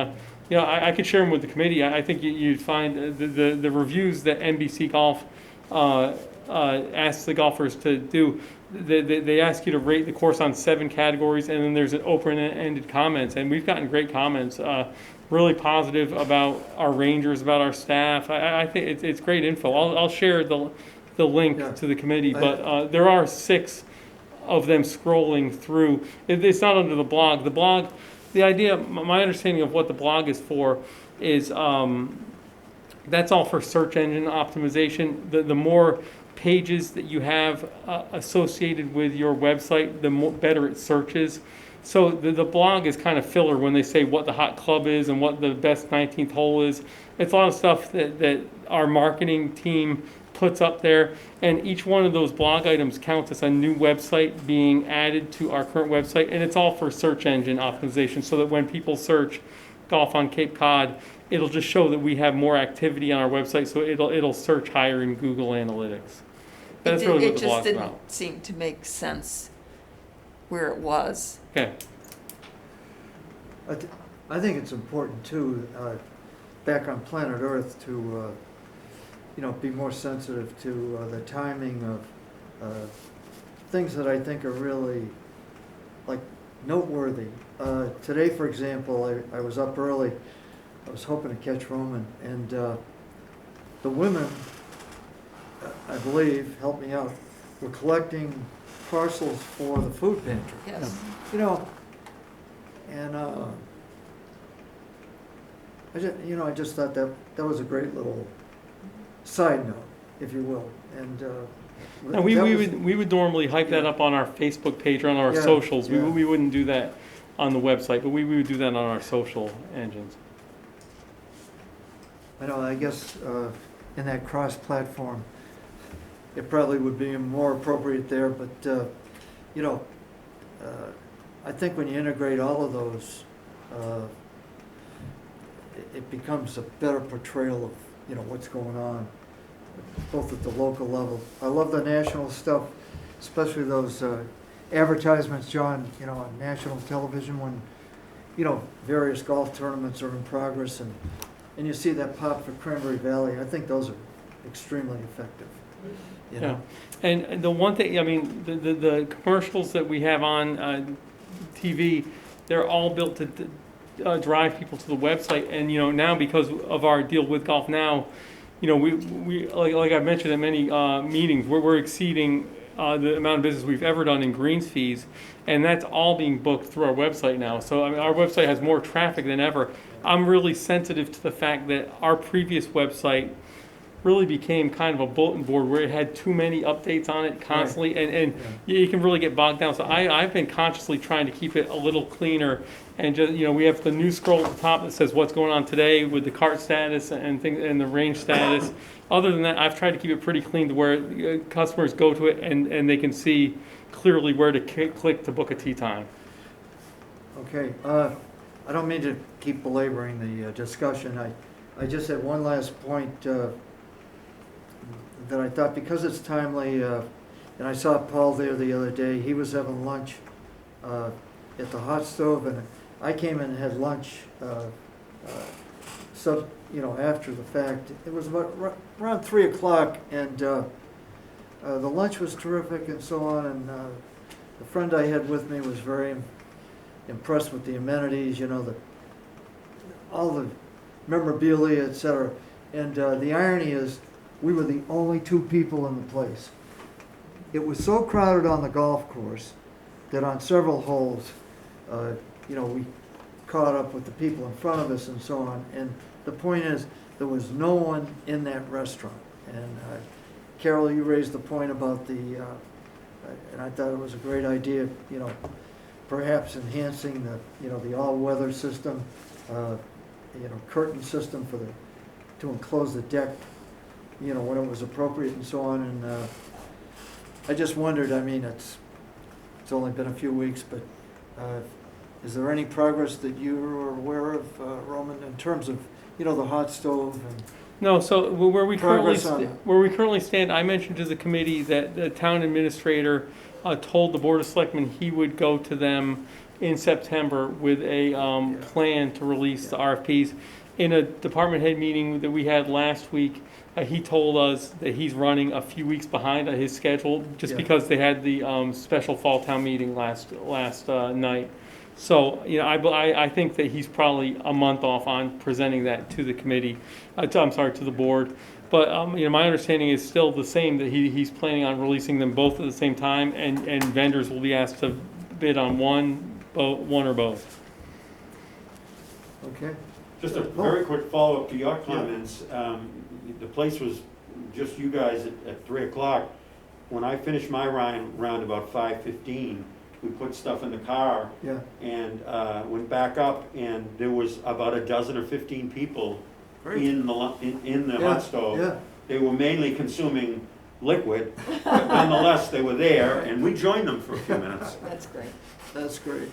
I could share them with the committee. I think you'd find the reviews that NBC Golf asks the golfers to do. They ask you to rate the course on 7 categories, and then there's an open-ended comments, and we've gotten great comments, really positive about our rangers, about our staff. I think it's great info. I'll share the link to the committee, but there are 6 of them scrolling through. It's not under the blog. The blog, the idea, my understanding of what the blog is for is That's all for search engine optimization. The more pages that you have associated with your website, the better it searches. So the blog is kind of filler when they say what the hot club is and what the best 19th hole is. It's a lot of stuff that our marketing team puts up there, and each one of those blog items counts as a new website being added to our current website, and it's all for search engine optimization, so that when people search golf on Cape Cod, it'll just show that we have more activity on our website, so it'll search higher in Google Analytics. That's really what the blog's It about. just didn't seem to make sense where it was. Okay. I think it's important too, back on planet Earth, to be more sensitive to the timing of things that I think are really like noteworthy. Today, for example, I was up early. I was hoping to catch Roman, and the women, I believe, help me out, were collecting parcels for the food pantry. Yes. And I just thought that was a great little side note, if you will. And we would normally hype that up on our Facebook page or on our Yeah, socials. yeah. We wouldn't do that on the website, but we would do that on our social engines. I know, I guess in that cross-platform, it probably would be more appropriate there, but, I think when you integrate all of those, it becomes a better portrayal of, what's going on, both at the local level. I love the national stuff, especially those advertisements, John, on national television when, various golf tournaments are in progress, and you see that pop for Cranberry Valley. I think those are extremely effective. Yeah, and the one thing, I mean, the commercials that we have on TV, they're all built to drive people to the website. And now because of our deal with Golf Now, we like I've mentioned at many meetings, we're exceeding the amount of business we've ever done in greens fees, and that's all being booked through our website now. So I mean, our website has more traffic than ever. I'm really sensitive to the fact that our previous website really became kind of a bulletin board where it had too many updates on it constantly, and you can really get bogged down. So I've been consciously trying to keep it a little cleaner, and just we have the news scroll at the top that says what's going on today with the cart status and things and the range status. Other than that, I've tried to keep it pretty clean to where customers go to it and they can see clearly where to click to book a tee time. Okay, I don't mean to keep belaboring the discussion. I just had one last point that I thought, because it's timely, and I saw Paul there the other day. He was having lunch at the hot stove, and I came in and had lunch after the fact. It was about around 3 o'clock, and the lunch was terrific and so on, and the friend I had with me was very impressed with the amenities, all the memorabilia, etc. And the irony is, we were the only 2 people in the place. It was so crowded on the golf course that on several holes, we caught up with the people in front of us and so on. And the point is, there was no one in that restaurant. And Carol, you raised the point about and I thought it was a great idea, perhaps enhancing the all-weather system, curtain system to enclose the deck, when it was appropriate and so on. And I just wondered, I mean, it's only been a few weeks, but is there any progress that you are aware of, Roman, in terms of, the hot stove and No, so where we progress on currently stand, I mentioned to the committee that the town administrator told the Board of Selectmen he would go to them in September with a plan to release the RFPs. In a department head meeting that we had last week, he told us that he's running a few weeks behind his schedule just because they had the special fall town meeting last night. So, I think that he's probably a month off on presenting that to the committee, to the board. But, my understanding is still the same, that he's planning on releasing them both at the same time, and vendors will be asked to bid on one or both. Okay. Just a very quick follow-up to your comments. The place was just you guys at 3 o'clock. When I finished my round about 5:15, we put stuff in the car Yeah, and went back up, and there was about a dozen or 15 people in the Yeah, hot stove. yeah. They were mainly consuming liquid, but nonetheless, they were there, and we joined them for a few minutes. That's great. That's great,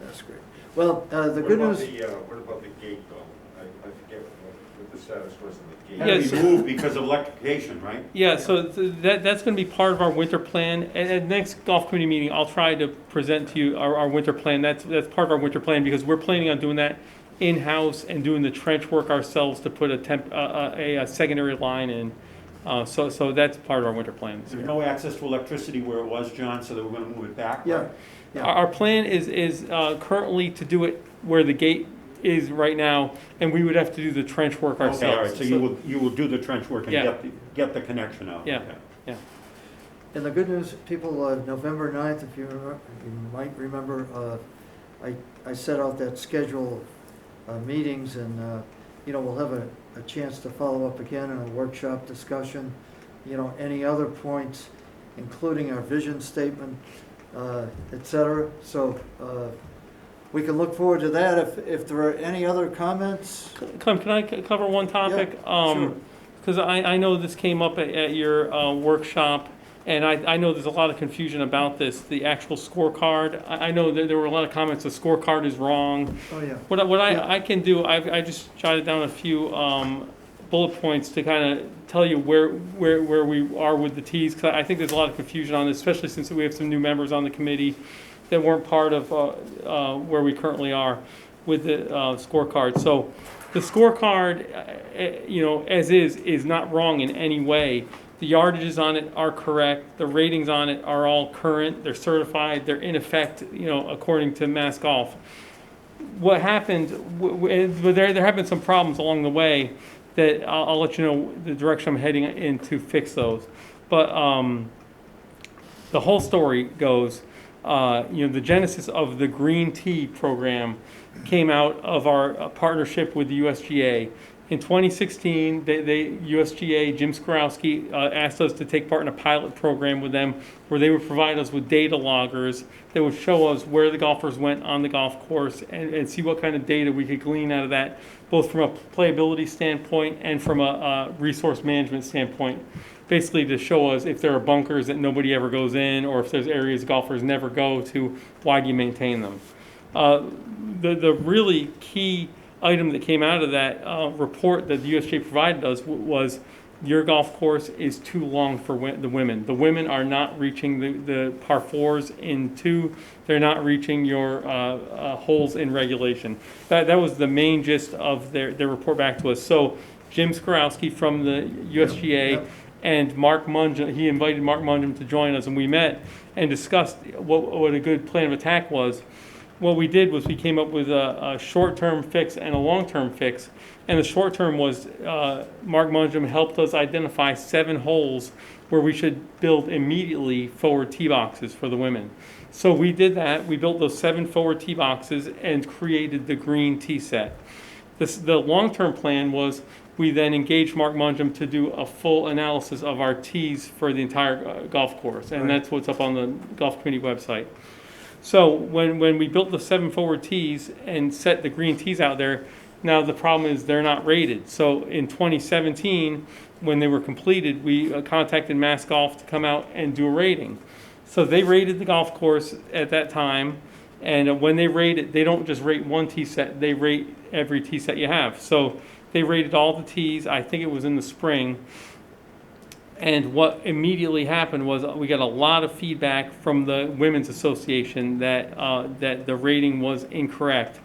that's great. Well, the What good about news, what about the gate though? I forget what the status was of the gate. Had to Yes. be moved because of electrification, right? Yeah, so that's gonna be part of our winter plan. At next golf committee meeting, I'll try to present to you our winter plan. That's part of our winter plan, because we're planning on doing that in-house and doing the trench work ourselves to put a secondary line in. So that's part of our winter plan. There's no access to electricity where it was, John, so they were gonna move it back. yeah, right? yeah. Our plan is currently to do it where the gate is right now, and we would have to do the trench work ourselves. Okay, all right, so you will do the trench work and Yeah. get the connection out. Yeah. Okay. And the good news, people, November 9th, if you might remember, I set out that schedule of meetings, and, we'll have a chance to follow up again in a workshop discussion. Any other points, including our vision statement, et cetera. So we can look forward to that. If there are any other comments? Clem, can I cover one topic? Sure. Because I know this came up at your workshop, and I know there's a lot of confusion about this, the actual scorecard. I know that there were a lot of comments, the scorecard is wrong. Oh, yeah. What Yeah. I can do, I just jotted down a few bullet points to kind of tell you where we are with the tees, because I think there's a lot of confusion on this, especially since we have some new members on the committee that weren't part of where we currently are with the scorecard. So the scorecard, as is not wrong in any way. The yardages on it are correct. The ratings on it are all current. They're certified. They're in effect, according to Mass Golf. What happened? There have been some problems along the way that I'll let you know the direction I'm heading in to fix those. But the whole story goes, the genesis of the Green Tea program came out of our partnership with the USGA. In 2016, USGA, Jim Skorowski, asked us to take part in a pilot program with them where they would provide us with data loggers that would show us where the golfers went on the golf course and see what kind of data we could glean out of that, both from a playability standpoint and from a resource management standpoint. Basically to show us if there are bunkers that nobody ever goes in, or if there's areas golfers never go to, why do you maintain them? The really key item that came out of that report that the USGA provided us was your golf course is too long for the women. The women are not reaching the par fours in 2. They're not reaching your holes in regulation. That was the main gist of their report back to us. So Jim Skorowski from the USGA Yep. and Mark Mungem, he invited Mark Mungem to join us, and we met and discussed what a good plan of attack was. What we did was we came up with a short-term fix and a long-term fix. And the short-term was Mark Mungem helped us identify 7 holes where we should build immediately forward tee boxes for the women. So we did that. We built those 7 forward tee boxes and created the green tee set. The long-term plan was we then engaged Mark Mungem to do a full analysis of our tees for the entire golf course. And Right. that's what's up on the golf committee website. So when we built the 7 forward tees and set the green tees out there, now the problem is they're not rated. So in 2017, when they were completed, we contacted Mass Golf to come out and do a rating. So they rated the golf course at that time, and when they rate it, they don't just rate one tee set, they rate every tee set you have. So they rated all the tees, I think it was in the spring. And what immediately happened was we got a lot of feedback from the Women's Association that the rating was incorrect.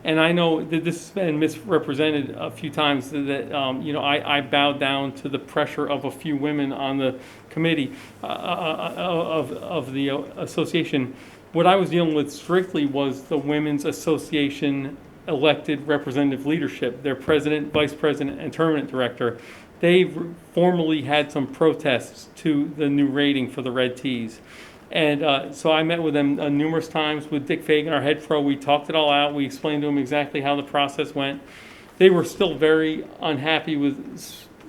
And I know that this has been misrepresented a few times, that I bowed down to the pressure of a few women on the committee of the association. What I was dealing with strictly was the Women's Association elected representative leadership, their president, vice president, and tournament director. They formally had some protests to the new rating for the red tees. And so I met with them numerous times with Dick Fagan, our head pro. We talked it all out. We explained to him exactly how the process went. they were still very unhappy with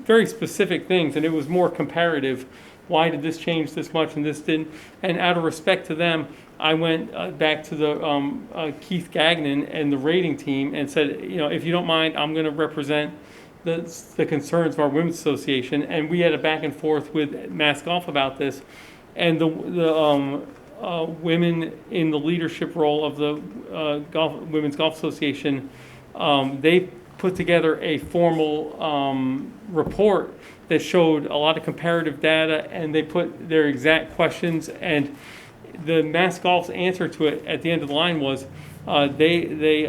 very specific things, and it was more comparative. Why did this change this much and this didn't? And out of respect to them, I went back to the Keith Gagnon and the rating team and said, if you don't mind, I'm going to represent the concerns of our Women's Association. And we had a back and forth with Mass Golf about this. And the women in the leadership role of the Women's Golf Association, they put together a formal report that showed a lot of comparative data, and they put their exact questions. And the Mass Golf's answer to it at the end of the line was they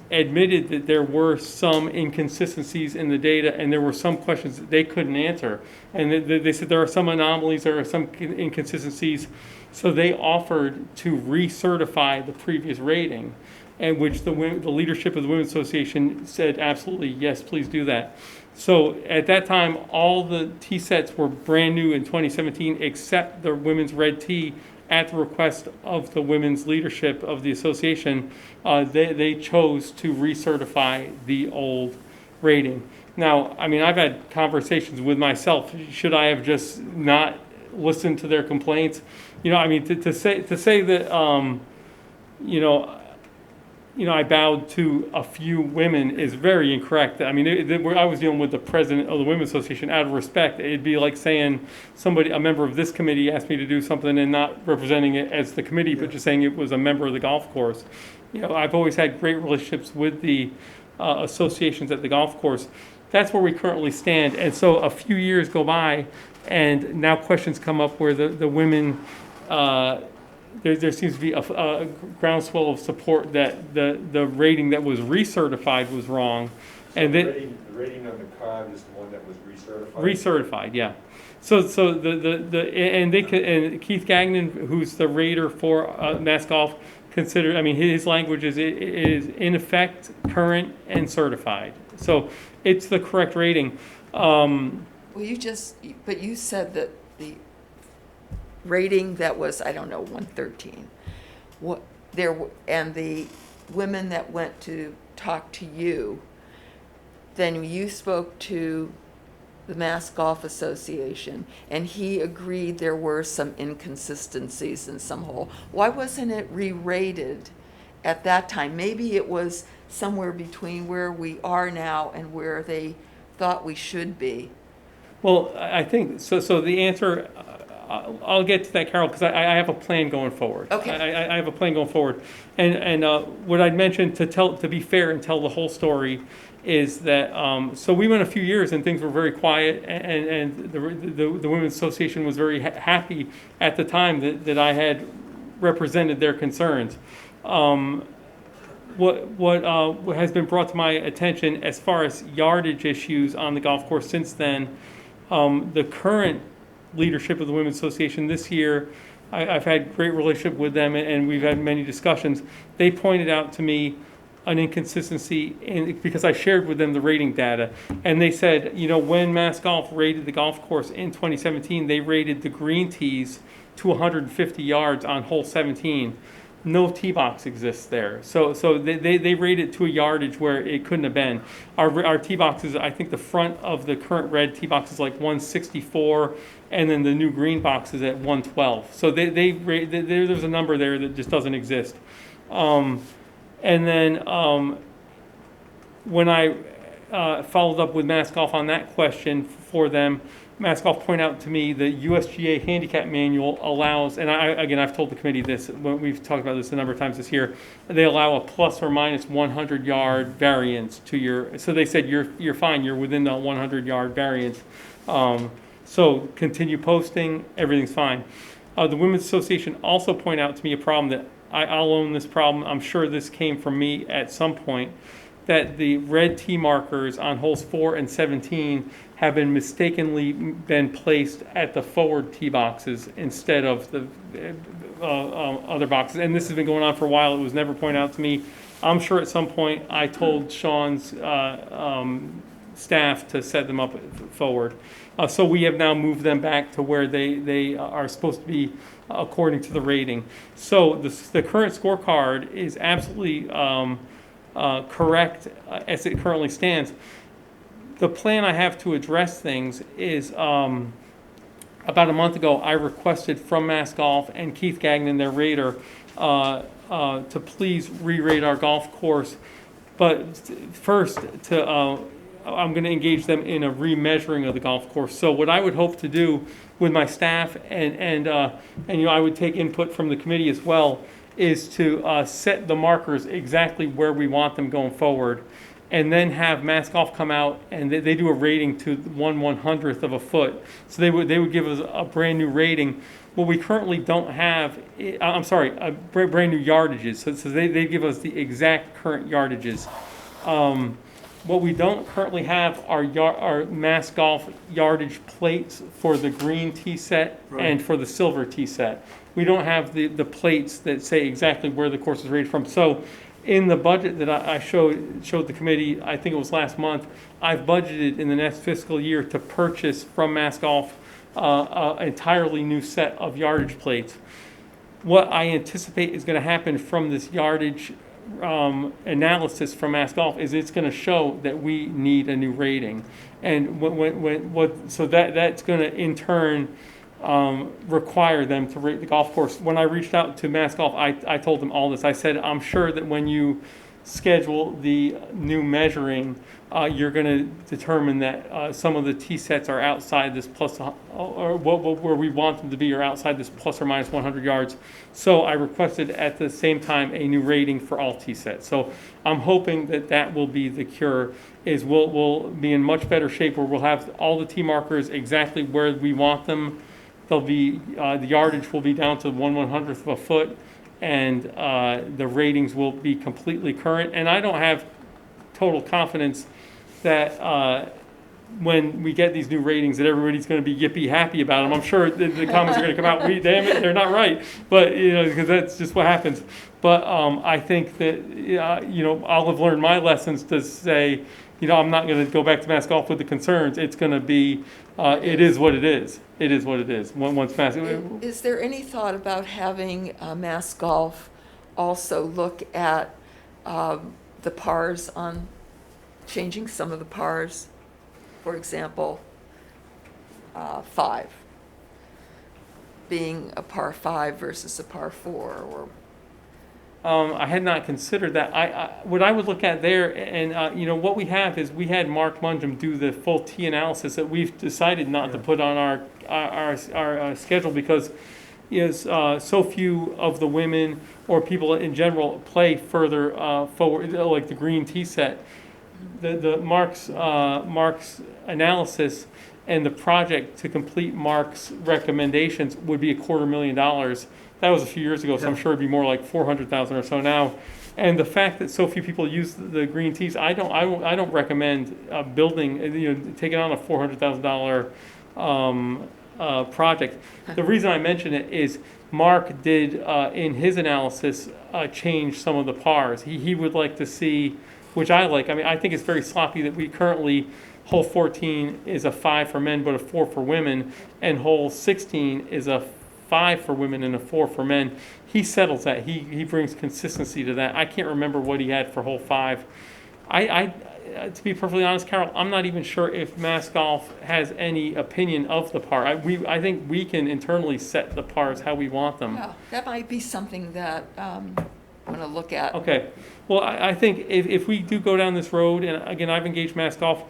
admitted that there were some inconsistencies in the data, and there were some questions that they couldn't answer. And they said there are some anomalies, there are some inconsistencies. So they offered to recertify the previous rating, and which the leadership of the Women's Association said, absolutely, yes, please do that. So at that time, all the tee sets were brand new in 2017, except the women's red tee. At the request of the women's leadership of the association, they chose to recertify the old rating. Now, I mean, I've had conversations with myself. Should I have just not listened to their complaints? I mean, to say that, I bowed to a few women is very incorrect. I mean, I was dealing with the president of the Women's Association out of respect. It'd be like saying a member of this committee asked me to do something and not representing it as the committee, but just saying it was a member of the golf course. I've always had great relationships with the associations at the golf course. That's where we currently stand. And so a few years go by, and now questions come up where the women, there seems to be a groundswell of support that the rating that was recertified was wrong. So And the rating on the card is the one that was recertified? Recertified, yeah. So and Keith Gagnon, who's the rater for Mass Golf, considered. I mean, his language is in effect, current, and certified. So it's the correct rating. Well, you said that the rating that was, 113, and the women that went to talk to you, then you spoke to the Mass Golf Association, and he agreed there were some inconsistencies in some hole. Why wasn't it re-rated at that time? Maybe it was somewhere between where we are now and where they thought we should be. Well, I think so. So the answer, I'll get to that, Carol, because I have a plan going forward. Okay. I have a plan going forward, and what I'd mentioned to be fair and tell the whole story is that so we went a few years and things were very quiet, and the Women's Association was very happy at the time that I had represented their concerns. What has been brought to my attention as far as yardage issues on the golf course since then, the current leadership of the Women's Association this year, I've had great relationship with them, and we've had many discussions. They pointed out to me an inconsistency because I shared with them the rating data, and they said, when Mass Golf rated the golf course in 2017, they rated the green tees to 150 yards on hole 17. No tee box exists there, so they rated to a yardage where it couldn't have been. Our tee boxes, I think the front of the current red tee box is like 164, and then the new green box is at 112. So there's a number there that just doesn't exist. And then when I followed up with Mass Golf on that question for them, Mass Golf pointed out to me the USGA handicap manual allows, and I've told the committee this, we've talked about this a number of times this year, they allow a plus or minus 100 yard variance to your, so they said you're fine, you're within the 100 yard variance. So continue posting, everything's fine. The Women's Association also pointed out to me a problem that I'll own this problem. I'm sure this came from me at some point, that the red tee markers on holes 4 and 17 have been mistakenly placed at the forward tee boxes instead of the other boxes. And this has been going on for a while. It was never pointed out to me. I'm sure at some point I told Sean's staff to set them up forward. So we have now moved them back to where they are supposed to be according to the rating. So the current scorecard is absolutely correct as it currently stands. The plan I have to address things is, about a month ago, I requested from Mass Golf and Keith Gagnon, their rater, to please re-rate our golf course. But first, I'm going to engage them in a remeasuring of the golf course. So what I would hope to do with my staff, and I would take input from the committee as well, is to set the markers exactly where we want them going forward, and then have Mass Golf come out and they do a rating to 1/100th of a foot. So they would give us a brand new rating. What we currently don't have, a brand new yardages. So they give us the exact current yardages. What we don't currently have are Mass Golf yardage plates for the green tee set and for the silver tee set. We don't have the plates that say exactly where the course is rated from. So in the budget that I showed the committee, I think it was last month, I've budgeted in the next fiscal year to purchase from Mass Golf an entirely new set of yardage plates. What I anticipate is going to happen from this yardage analysis from Mass Golf is it's going to show that we need a new rating, and so that's going to in turn require them to rate the golf course. When I reached out to Mass Golf, I told them all this. I said, I'm sure that when you schedule the new measuring, you're going to determine that some of the tee sets are outside this plus, or where we want them to be, or outside this plus or minus 100 yards. So I requested at the same time a new rating for all tee sets. So I'm hoping that will be the cure. Is we'll be in much better shape where we'll have all the tee markers exactly where we want them. They'll be the yardage will be down to 1/100th of a foot, and the ratings will be completely current. And I don't have total confidence that when we get these new ratings that everybody's going to be yippee happy about them. I'm sure the comments are going to come out, damn it, they're not right. But because that's just what happens. But I think that I'll have learned my lessons to say, I'm not going to go back to Mass Golf with the concerns. It's going to be, it is what it is. It is what it is. Once Mass. Is there any thought about having Mass Golf also look at the pars on changing some of the pars? For example, 5 being a par 5 versus a par 4, or I had not considered that. What I would look at there, and what we have is we had Mark Mungem do the full tee analysis that we've decided not to put on our schedule because so few of the women or people in general play further forward, like the green tee set. The Mark's analysis and the project to complete Mark's recommendations would be $250,000. That was a few years ago, so I'm sure it'd be more like $400,000 or so now. And the fact that so few people use the green tees, I don't recommend building, taking on a $400,000 project. The reason I mention it is Mark did in his analysis change some of the pars. He would like to see, which I like. I mean, I think it's very sloppy that we currently hole 14 is a 5 for men but a 4 for women, and hole 16 is a 5 for women and a 4 for men. He settles that. He brings consistency to that. I can't remember what he had for hole 5. I to be perfectly honest, Carol, I'm not even sure if Mass Golf has any opinion of the par. I think we can internally set the pars how we want them. yeah, that might be something that I want to look at. Okay. Well, I think if we do go down this road, and again, I've engaged Mass Golf,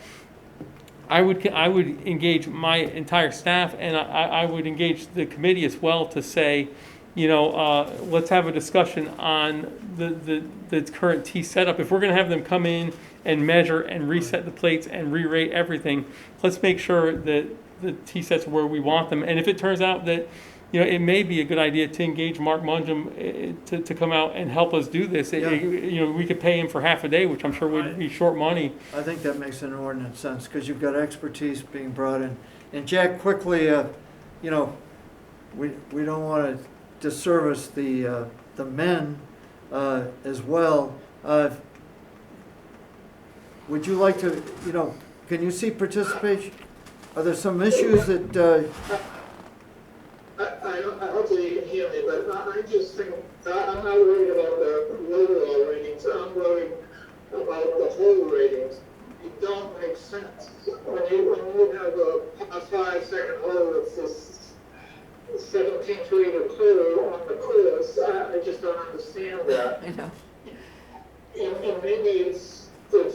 I would engage my entire staff, and I would engage the committee as well to say, let's have a discussion on the current tee setup. If we're going to have them come in and measure and reset the plates and re-rate everything, let's make sure that the tee sets are where we want them. And if it turns out that it may be a good idea to engage Mark Mungem to come out and help us do this. We could pay him for half a day, which I'm sure would be short money. I think that makes an inordinate sense because you've got expertise being brought in. And Jack, quickly, we don't want to disservice the men as well. Would you like to, can you see participation? Are there some issues that? I hopefully you can hear me, but I just think I'm not worried about the overall ratings. I'm worried about the hole ratings, they don't make sense. When you have a par 5 second hole that's this 17 feet of hole on the course, I just don't understand that. I know. And maybe it's the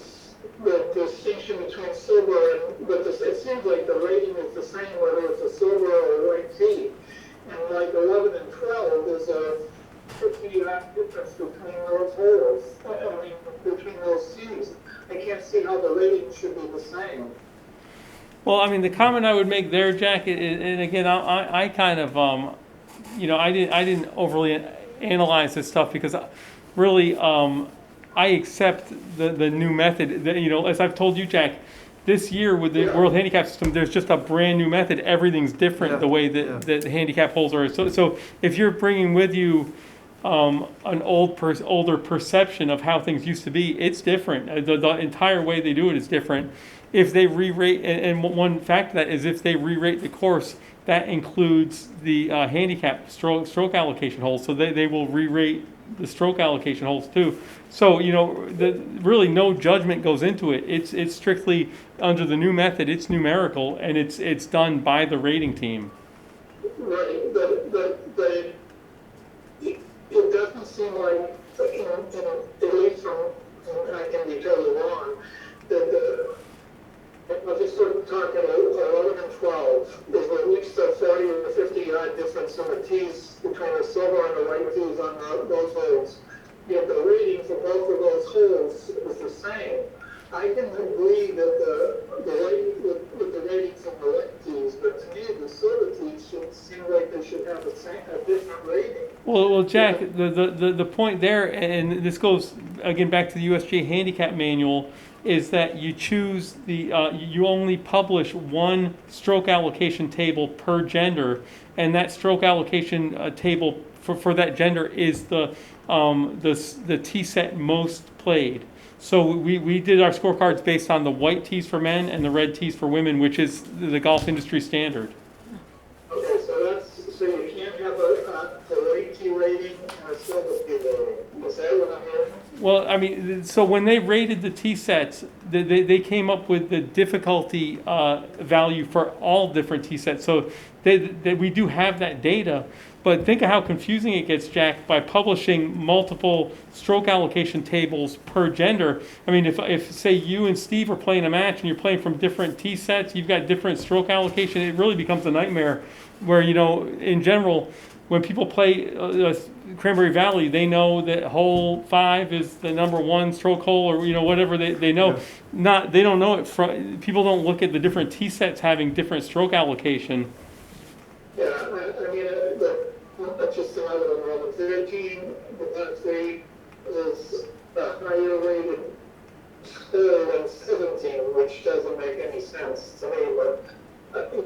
distinction between silver and, but it seems like the rating is the same whether it's a silver or a white tee. And like 11 and 12, there's a 50-yard difference between those holes, I mean, between those tees. I can't see how the rating should be the same. Well, I mean, the comment I would make there, Jack, and again, I kind of, I didn't overly analyze this stuff because really, I accept the new method. As I've told you, Jack, this year with the World Handicap System, there's just a brand new method. Everything's different the way that the handicap holes are. So if you're bringing with you an older perception of how things used to be, it's different. The entire way they do it is different. If they re-rate, and one fact of that is if they re-rate the course, that includes the handicap stroke allocation holes. So they will re-rate the stroke allocation holes too. So really no judgment goes into it. It's strictly under the new method. It's numerical and it's done by the rating team. Right, but it doesn't seem like, at least from, and I can be totally wrong, that I'm just sort of talking 11 and 12, there's at least a 40 or 50 yard difference in the tees between the silver and the white tees on those holes. Yet the rating for both of those holes is the same. I can agree that with the ratings of the white tees, but to me the silver tees should seem like they should have a different rating. Well, Jack, the point there, and this goes again back to the USGA handicap manual, is that you choose you only publish one stroke allocation table per gender, and that stroke allocation table for that gender is the tee set most played. So we did our scorecards based on the white tees for men and the red tees for women, which is the golf industry standard. Okay, so you can't have a white tee rating and a silver tee rating. Is that what I'm hearing? Well, I mean, so when they rated the tee sets, they came up with the difficulty value for all different tee sets. So we do have that data, but think of how confusing it gets, Jack, by publishing multiple stroke allocation tables per gender. I mean, if say you and Steve are playing a match and you're playing from different tee sets, you've got different stroke allocation, it really becomes a nightmare where, in general, when people play Cranberry Valley, they know that hole 5 is the number 1 stroke hole, or whatever they know. Yeah. They don't know it. People don't look at the different tee sets having different stroke allocation. Yeah, I mean, that's just another one. 13, the 3 is a higher rated hole than 17, which doesn't make any sense to me. But we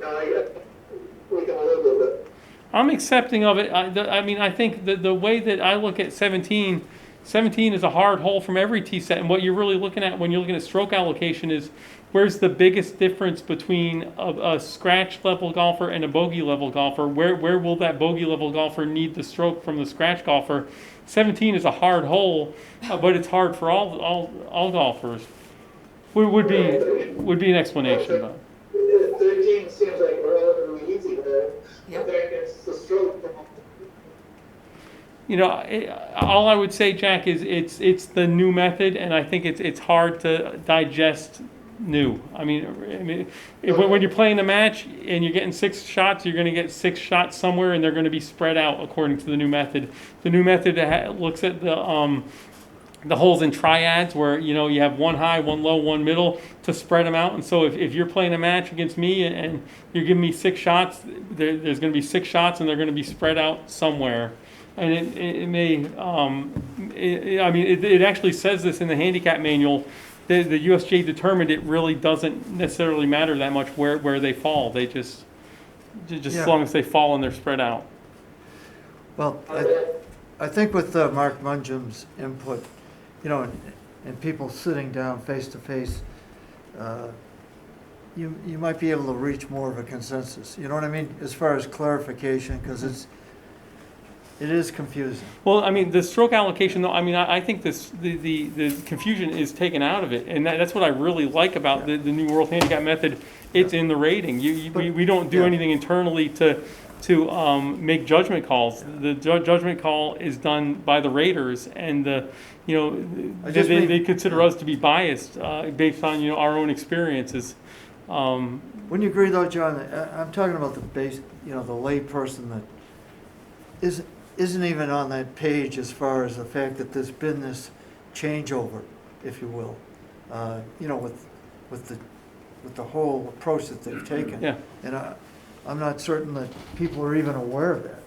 can live with it. I'm accepting of it. I mean, I think the way that I look at 17 is a hard hole from every tee set. And what you're really looking at when you're looking at stroke allocation is where's the biggest difference between a scratch level golfer and a bogey level golfer? Where will that bogey level golfer need the stroke from the scratch golfer? 17 is a hard hole, but it's hard for all golfers. Would be an explanation. But 13 seems like relatively easy there. Yep. It's the stroke. All I would say, Jack, is it's the new method, and I think it's hard to digest new. I mean, when you're playing a match and you're getting 6 shots, you're going to get 6 shots somewhere, and they're going to be spread out according to the new method. The new method looks at the holes in triads where you have 1 high, 1 low, 1 middle to spread them out. And so if you're playing a match against me and you're giving me 6 shots, there's going to be 6 shots and they're going to be spread out somewhere. And it may, it actually says this in the handicap manual. The USGA determined it really doesn't necessarily matter that much where they fall. They just as long as they fall and they're spread out. Well, I think with Mark Munjum's input, and people sitting down face to face, you might be able to reach more of a consensus. You know what I mean? As far as clarification, because It is confusing. Well, I mean, the stroke allocation, though, I mean, I think the confusion is taken out of it, and that's what I really like about the New World Handicap Method. It's in the rating. We don't do Yeah. anything internally to make judgment calls. The judgment call is done by the raters, and they consider us to be biased based on our own experiences. Wouldn't you agree though, John, I'm talking about the base, the lay person that isn't even on that page as far as the fact that there's been this changeover, if you will, with the whole approach that they've taken. Yeah. And I'm not certain that people are even aware of that.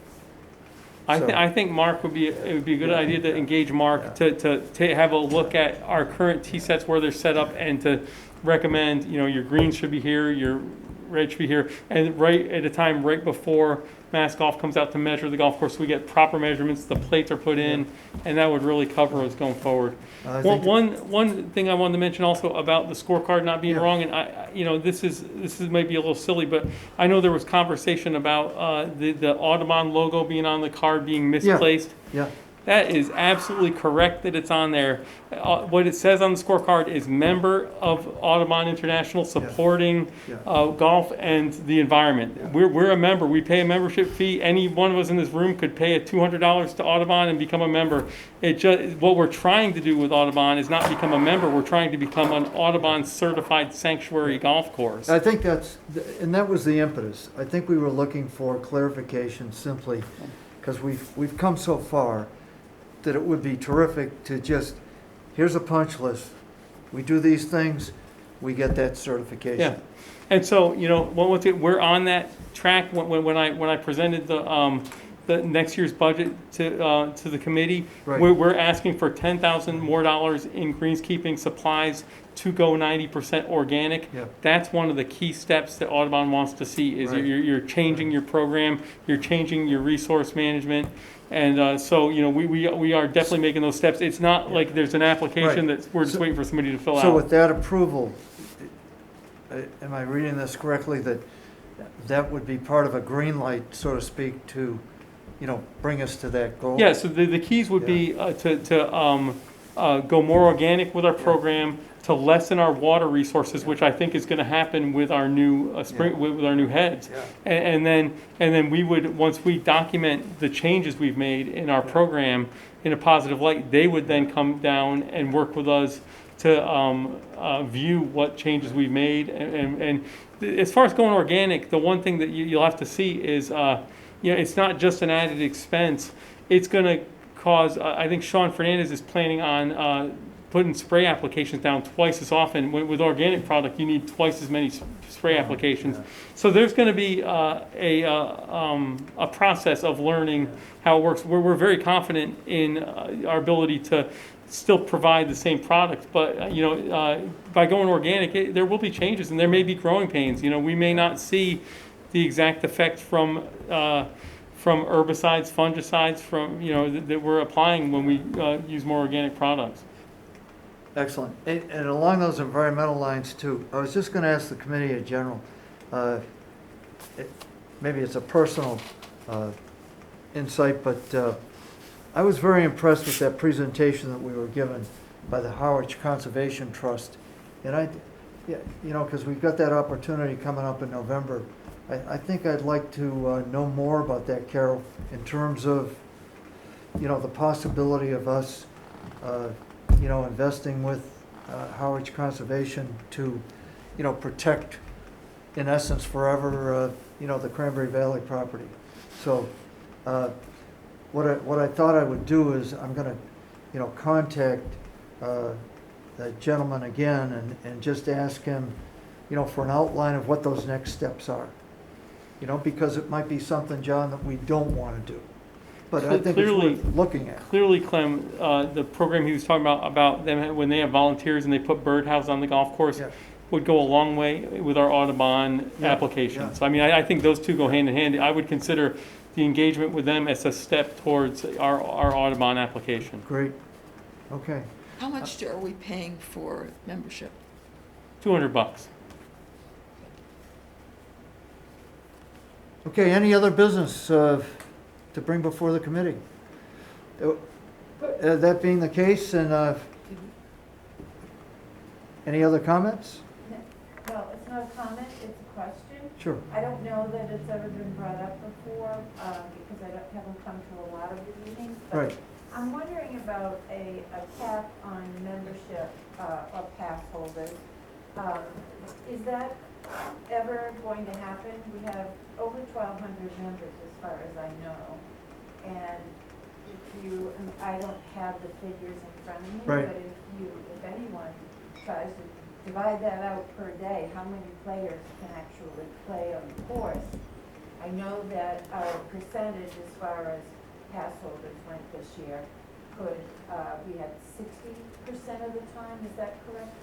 I think Mark it would be a good idea to engage Mark to have a look at our current tee sets where they're set up and to recommend, your greens should be here, your red should be here, and right at a time right before Mass Golf comes out to measure the golf course, we get proper measurements, the plates are put in, and that would really cover us going forward. One thing I wanted to mention also about the scorecard not being wrong, and this might be a little silly, but I know there was conversation about the Audubon logo being on the card being misplaced. Yeah. That is absolutely correct that it's on there. What it says on the scorecard is member of Audubon International supporting golf and the environment. We're a member. We pay a membership fee. Any one of us in this room could pay a $200 to Audubon and become a member. What we're trying to do with Audubon is not become a member. We're trying to become an Audubon certified sanctuary golf course. I think that was the impetus. I think we were looking for clarification simply because we've come so far that it would be terrific to just, here's a punch list. We do these things, we get that certification. Yeah, and so we're on that track. When I presented the next year's budget to the committee, Right. we're asking for $10,000 more in greenskeeping supplies to go 90% organic. Yeah. That's one of the key steps that Audubon wants to see is Right. you're changing your program, you're changing your resource management. And so, we are definitely making those steps. It's not like there's an application Right. that we're just waiting for somebody to fill out. So with that approval, am I reading this correctly, that would be part of a green light, so to speak, to, bring us to that goal? Yeah, so the keys would be to go more organic with our program, to lessen our water resources, which I think is going to happen with our new with our new heads, Yeah. and then we would, once we document the changes we've made in our program in a positive light, they would then come down and work with us to view what changes we've made, and as far as going organic, the one thing that you'll have to see is it's not just an added expense. It's going to cause. I think Sean Fernandez is planning on putting spray applications down twice as often. With organic product, you need twice as many spray applications. Yeah. So there's going to be a process of learning how it works. We're very confident in our ability to still provide the same product, but by going organic, there will be changes and there may be growing pains. We may not see the exact effect from herbicides, fungicides, that we're applying when we use more organic products. Excellent. And along those environmental lines too, I was just going to ask the committee in general, maybe it's a personal insight, but I was very impressed with that presentation that we were given by the Harwich Conservation Trust. And because we've got that opportunity coming up in November, I think I'd like to know more about that, Carol, in terms of, the possibility of us investing with Harwich Conservation to, protect, in essence, forever, the Cranberry Valley property. So what I thought I would do is I'm going to, contact that gentleman again and just ask him, for an outline of what those next steps are. Because it might be something, John, that we don't want to do. But I think it's worth looking at. Clearly, Clem, the program he was talking about them when they have volunteers and they put birdhouse on the golf course would go a long way with our Audubon application. Yeah. So, I think those two go hand in hand. I would consider the engagement with them as a step towards our Audubon application. Great. Okay. How much are we paying for membership? $200. Okay, any other business to to bring before the committee. That being the case, and any other comments? No, it's not a comment, it's a question. Sure. I don't know that it's ever been brought up before, because haven't come to a lot of the meetings. But Right. I'm wondering about a cap on membership of pass holders. Is that ever going to happen? We have over 1,200 members as far as I know. And I don't have the figures in front of me, Right. but if anyone tries to divide that out per day, how many players can actually play on the course? I know that our percentage as far as pass holders went this year, we had 60% of the time, is that correct?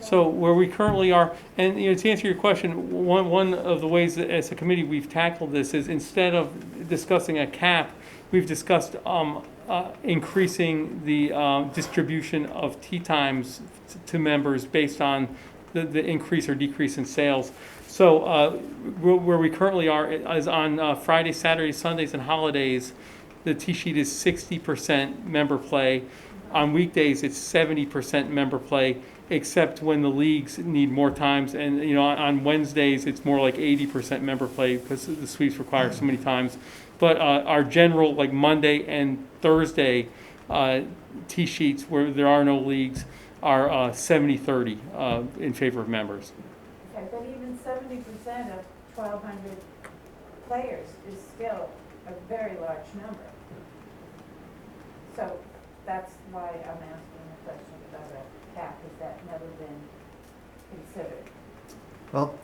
So where we currently are, and to answer your question, one of the ways that as a committee we've tackled this is instead of discussing a cap, we've discussed increasing the distribution of tee times to members based on the increase or decrease in sales. So where we currently are is on Fridays, Saturdays, Sundays, and holidays. The tee sheet is 60% member play. On weekdays, it's 70% member play, except when the leagues need more times. And on Wednesdays, it's more like 80% member play because the sweeps require so many times. But our general, like Monday and Thursday tee sheets where there are no leagues are 70-30 in favor of members. Okay, but even 70% of 1,200 players is still a very large number. So that's why I'm asking the question about a cap. Has that never been considered? Well,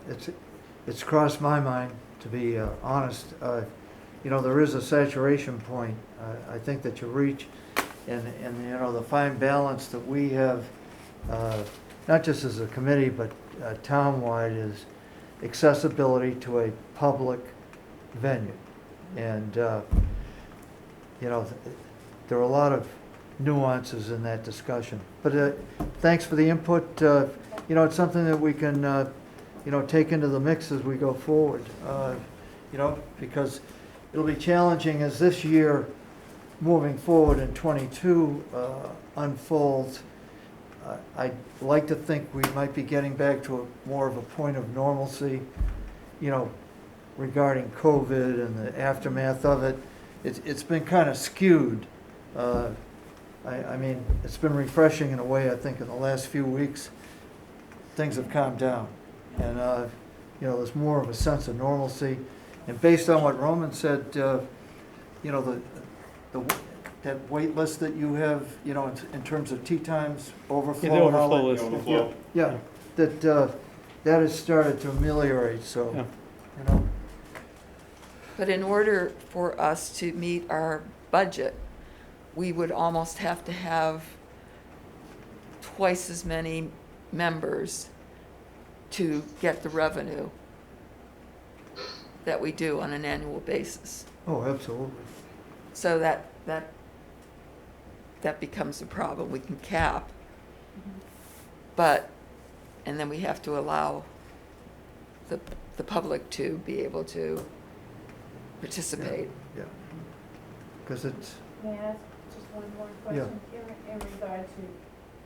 it's crossed my mind, to be honest. There is a saturation point, I think, that you reach, and the fine balance that we have, not just as a committee, but town-wide, is accessibility to a public venue. And, there are a lot of nuances in that discussion. But thanks for the input. It's something that we can, take into the mix as we go forward, because it'll be challenging as this year moving forward in '22 unfolds. I'd like to think we might be getting back to more of a point of normalcy, regarding COVID and the aftermath of it. It's been kind of skewed. I mean, it's been refreshing in a way. I think in the last few weeks, things have calmed down. And, there's more of a sense of normalcy. And based on what Roman said, that wait list that you have, in terms of tee times, overflow. Yeah, the and all overflow that, list. Overflow. Yeah, that has started to ameliorate, so, Yeah. But in order for us to meet our budget, we would almost have to have twice as many members to get the revenue that we do on an annual basis. Oh, absolutely. So that becomes a problem. We can cap, and then we have to allow the public to be able to participate. Yeah. Because it's, May I ask just one more question in regard to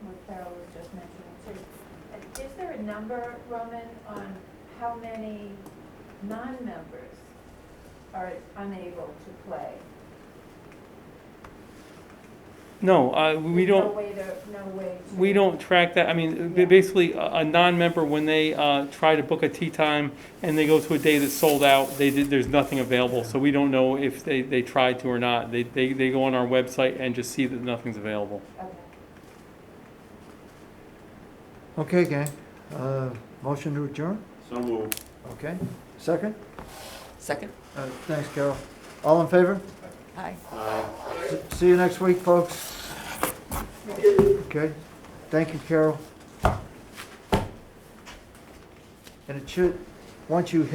what Carol was just mentioning too? Is there a number, Roman, on how many non-members are unable to play? No, we There's don't. No way to. We don't track that. I mean, Yeah. basically, a non-member, when they try to book a tee time and they go to a day that's sold out, there's nothing available. So we don't know if they tried to or not. They go on our website and just see that nothing's available. Okay. okay, gang. Motion to adjourn? So moved. Okay. Second? Second? Thanks, Carol. All in favor? Aye. See you next week, folks. Okay. Thank you, Carol. And it should, once you hit